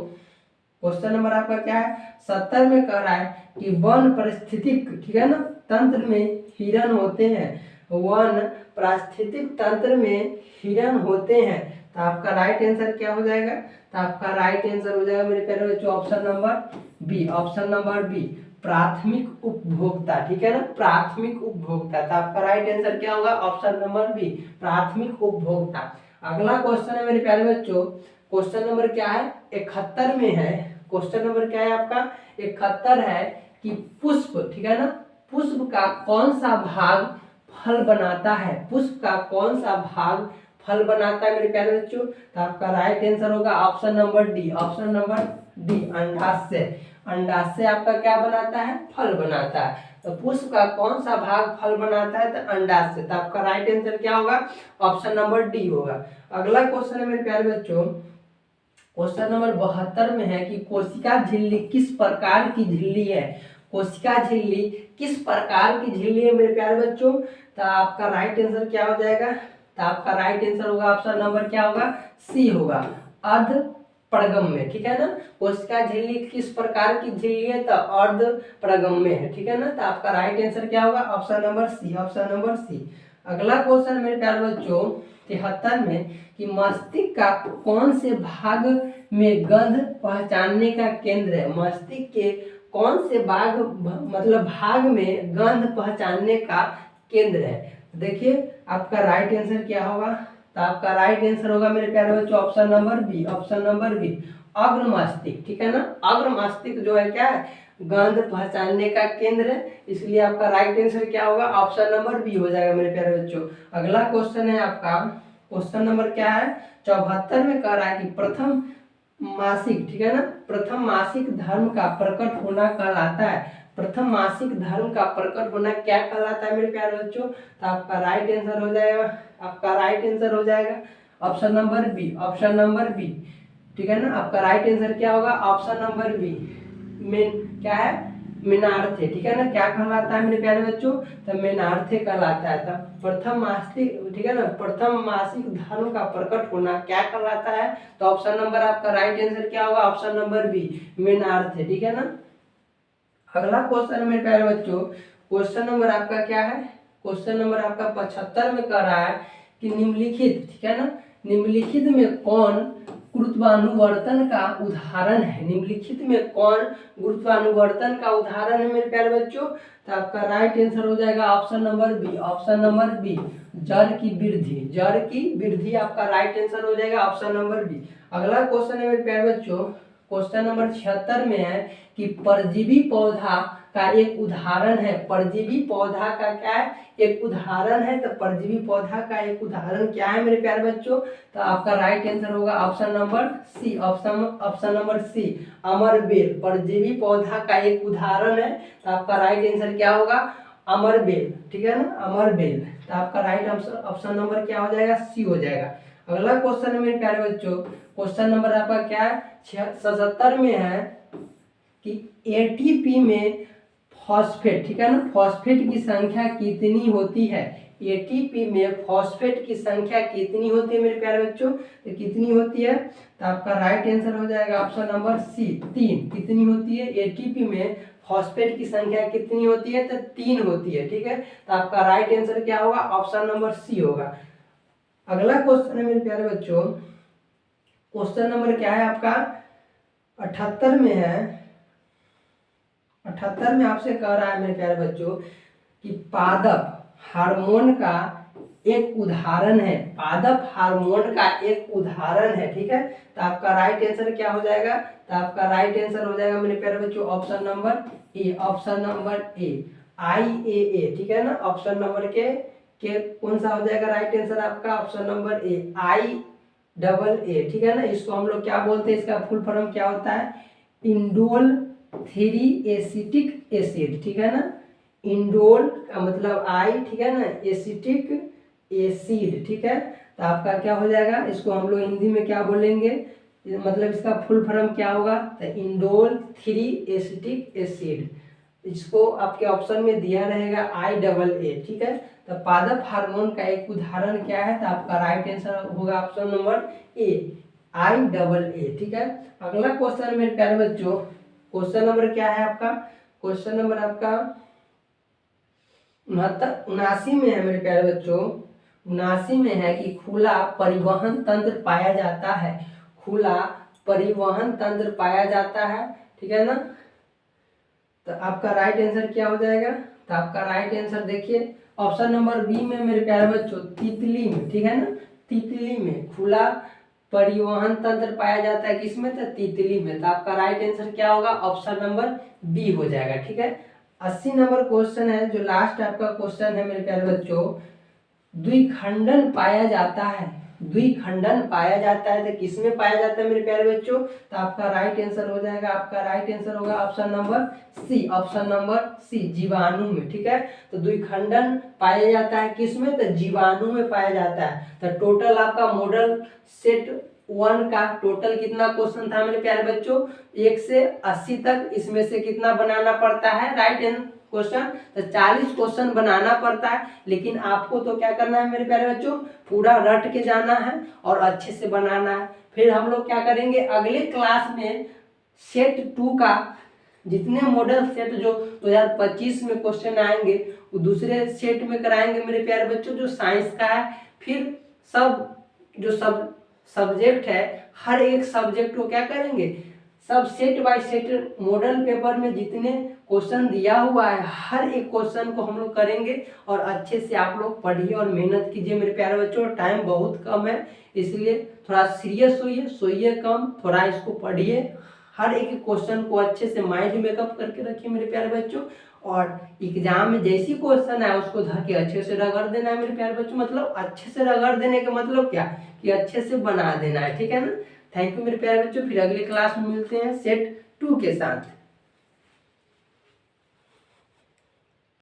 क्वेश्चन नंबर आपका क्या है? 70 में कह रहा है कि वन पारिस्थितिक, ठीक है ना, तंत्र में हिरण होते हैं। वन पारिस्थितिक तंत्र में हिरण होते हैं। तो आपका राइट आंसर क्या हो जाएगा? तो आपका राइट आंसर हो जाएगा मेरे प्यारे बच्चों option number B, option number B, प्राथमिक उपभोक्ता। ठीक है ना, प्राथमिक उपभोक्ता। तो आपका राइट आंसर क्या होगा? ऑप्शन नंबर बी, प्राथमिक उपभोक्ता। अगला क्वेश्चन है मेरे प्यारे बच्चों, क्वेश्चन नंबर क्या है? 71 में है। क्वेश्चन नंबर क्या है आपका? 71 है कि पुष्प, ठीक है ना, पुष्प का कौन सा भाग फल बनाता है? पुष्प का कौन सा भाग फल बनाता है मेरे प्यारे बच्चों? तो आपका राइट आंसर होगा option number D, option number D, अंडाशय। अंडाशय आपका क्या बनाता है? फल बनाता है। तो पुष्प का कौन सा भाग फल बनाता है? तो अंडाशय। तो आपका राइट आंसर क्या होगा? ऑप्शन नंबर डी होगा। अगला क्वेश्चन है मेरे प्यारे बच्चों, क्वेश्चन नंबर 72 में है कि कोशिका झिल्ली किस प्रकार की झिल्ली है? कोशिका झिल्ली किस प्रकार की झिल्ली है मेरे प्यारे बच्चों? तो आपका राइट आंसर क्या हो जाएगा? तो आपका राइट आंसर होगा ऑप्शन नंबर क्या होगा? सी होगा, अर्ध प्रगम्य। ठीक है ना, कोशिका झिल्ली किस प्रकार की झिल्ली है? तो अर्ध प्रगम्य है। ठीक है ना, तो आपका राइट आंसर क्या होगा? Option number C, option number C. अगला क्वेश्चन मेरे प्यारे बच्चों 73 में कि मस्तिष्क का कौन से भाग में गंध पहचानने का केंद्र है? मस्तिष्क के कौन से भाग में गंध पहचानने का केंद्र है? देखिए आपका राइट आंसर क्या होगा? तो आपका राइट आंसर होगा मेरे प्यारे बच्चों option number B, option number B, अग्र मस्तिष्क। ठीक है ना, अग्र मस्तिष्क जो है क्या है? गंध पहचानने का केंद्र है, इसलिए आपका राइट आंसर क्या होगा? ऑप्शन नंबर बी हो जाएगा मेरे प्यारे बच्चों। अगला क्वेश्चन है आपका, क्वेश्चन नंबर क्या है? 74 में कह रहा है कि प्रथम मासिक, ठीक है ना, प्रथम मासिक धर्म का प्रकट होना कहलाता है। प्रथम मासिक धर्म का प्रकट होना क्या कहलाता है मेरे प्यारे बच्चों? तो आपका राइट आंसर हो जाएगा, आपका राइट आंसर हो जाएगा option number B, option number B. ठीक है ना, आपका राइट आंसर क्या होगा? ऑप्शन नंबर बी, मेन क्या है? मेनार्थे। ठीक है ना, क्या कहलाता है मेरे प्यारे बच्चों? तो मेनार्थे कहलाता है। तब प्रथम मासिक, ठीक है ना, प्रथम मासिक धर्म का प्रकट होना क्या कहलाता है? तो ऑप्शन नंबर आपका राइट आंसर क्या होगा? Option number B, menarche. ठीक है ना। अगला क्वेश्चन मेरे प्यारे बच्चों, क्वेश्चन नंबर आपका क्या है? क्वेश्चन नंबर आपका 75 में कह रहा है कि निम्नलिखित, ठीक है ना, निम्नलिखित में कौन गुरुत्वानुवर्तन का उदाहरण है? निम्नलिखित में कौन गुरुत्वानुवर्तन का उदाहरण है मेरे प्यारे बच्चों? तो आपका राइट आंसर हो जाएगा option number B. Option number B, जड़ की वृद्धि। जड़ की वृद्धि आपका राइट आंसर हो जाएगा ऑप्शन नंबर बी। अगला क्वेश्चन है मेरे प्यारे बच्चों, क्वेश्चन नंबर 76 में है कि परजीवी पौधा का एक उदाहरण है। परजीवी पौधा का क्या है? एक उदाहरण है। तो परजीवी पौधा का एक उदाहरण क्या है मेरे प्यारे बच्चों? तो आपका राइट आंसर होगा option number C. Option number C, अमरबेल। परजीवी पौधा का एक उदाहरण है, तो आपका राइट आंसर क्या होगा? अमरबेल। ठीक है ना, अमरबेल। तो आपका राइट आंसर ऑप्शन नंबर क्या हो जाएगा? सी हो जाएगा। अगला क्वेश्चन है मेरे प्यारे बच्चों, क्वेश्चन नंबर आपका क्या है? 77 में है कि एटीपी में फॉस्फेट, ठीक है ना, फॉस्फेट की संख्या कितनी होती है? एटीपी में फॉस्फेट की संख्या कितनी होती है मेरे प्यारे बच्चों? तो कितनी होती है? तो आपका राइट आंसर हो जाएगा ऑप्शन नंबर सी, 3। कितनी होती है? एटीपी में फॉस्फेट की संख्या कितनी होती है? तो 3 होती है। ठीक है, तो आपका राइट आंसर क्या होगा? ऑप्शन नंबर सी होगा। अगला क्वेश्चन है मेरे प्यारे बच्चों, क्वेश्चन नंबर क्या है आपका? 78 में है। 78 में आपसे कह रहा है मेरे प्यारे बच्चों कि पादप हार्मोन का एक उदाहरण है। पादप हार्मोन का एक उदाहरण है। ठीक है, तो आपका राइट आंसर क्या हो जाएगा? तो आपका राइट आंसर हो जाएगा मेरे प्यारे बच्चों option number A. Option number A, IAA। ठीक है ना, ऑप्शन नंबर के कौन सा हो जाएगा राइट आंसर आपका? ऑप्शन नंबर ए, IAA। ठीक है ना, इसको हम लोग क्या बोलते हैं? इसका फुल फॉर्म क्या होता है? Indole 3 acetic acid. ठीक है ना, इंडोल का मतलब आई, ठीक है ना, एसिटिक एसिड। ठीक है, तो आपका क्या हो जाएगा? इसको हम लोग हिंदी में क्या बोलेंगे? मतलब इसका फुल फॉर्म क्या होगा? तो इंडोल 3 एसिटिक एसिड। इसको आपके ऑप्शन में दिया रहेगा IAA। ठीक है, तो पादप हार्मोन का एक उदाहरण क्या है? तो आपका राइट आंसर होगा ऑप्शन नंबर ए, IAA। ठीक है, अगला क्वेश्चन मेरे प्यारे बच्चों, क्वेश्चन नंबर क्या है आपका? क्वेश्चन नंबर आपका 79 में है मेरे प्यारे बच्चों। 79 में है कि खुला परिवहन तंत्र पाया जाता है। खुला परिवहन तंत्र पाया जाता है। ठीक है ना, तो आपका राइट आंसर क्या हो जाएगा? तो आपका राइट आंसर देखिए ऑप्शन नंबर बी में मेरे प्यारे बच्चों, तितली में। ठीक है ना, तितली में खुला परिवहन तंत्र पाया जाता है। किसमें? तो तितली में। तो आपका राइट आंसर क्या होगा? ऑप्शन नंबर बी हो जाएगा। ठीक है, 80 नंबर क्वेश्चन है, जो लास्ट आपका क्वेश्चन है मेरे प्यारे बच्चों, द्विखंडन पाया जाता है। द्विखंडन पाया जाता है, तो किसमें पाया जाता है मेरे प्यारे बच्चों? तो आपका राइट आंसर हो जाएगा, आपका राइट आंसर होगा option number C. Option number C, जीवाणु में। ठीक है, तो द्विखंडन पाया जाता है किसमें? तो जीवाणु में पाया जाता है। तो टोटल आपका मॉडल सेट 1 का टोटल कितना क्वेश्चन था मेरे प्यारे बच्चों? 1 से 80 तक। इसमें से कितना बनाना पड़ता है राइट क्वेश्चन? तो 40 क्वेश्चन बनाना पड़ता है। लेकिन आपको तो क्या करना है मेरे प्यारे बच्चों? पूरा रट के जाना है और अच्छे से बनाना है। फिर हम लोग क्या करेंगे अगले क्लास में? सेट 2 का जितने मॉडल सेट जो 2025 में क्वेश्चन आएंगे वो दूसरे सेट में कराएंगे मेरे प्यारे बच्चों, जो साइंस का है। फिर सब सब्जेक्ट है, हर एक सब्जेक्ट को क्या करेंगे? सब set by set model paper में जितने क्वेश्चन दिया हुआ है हर एक क्वेश्चन को हम लोग करेंगे। और अच्छे से आप लोग पढ़िए और मेहनत कीजिए मेरे प्यारे बच्चों। टाइम बहुत कम है, इसलिए थोड़ा सीरियस होइए, सोइए कम, थोड़ा इसको पढ़िए। हर एक क्वेश्चन को अच्छे से माइंड मेकअप करके रखिए मेरे प्यारे बच्चों। और एग्जाम में जैसी क्वेश्चन है उसको धर के अच्छे से रगड़ देना है मेरे प्यारे बच्चों। मतलब अच्छे से रगड़ देने का मतलब क्या? कि अच्छे से बना देना है। ठीक है ना, थैंक यू मेरे प्यारे बच्चों। फिर अगले क्लास में मिलते हैं सेट 2 के साथ।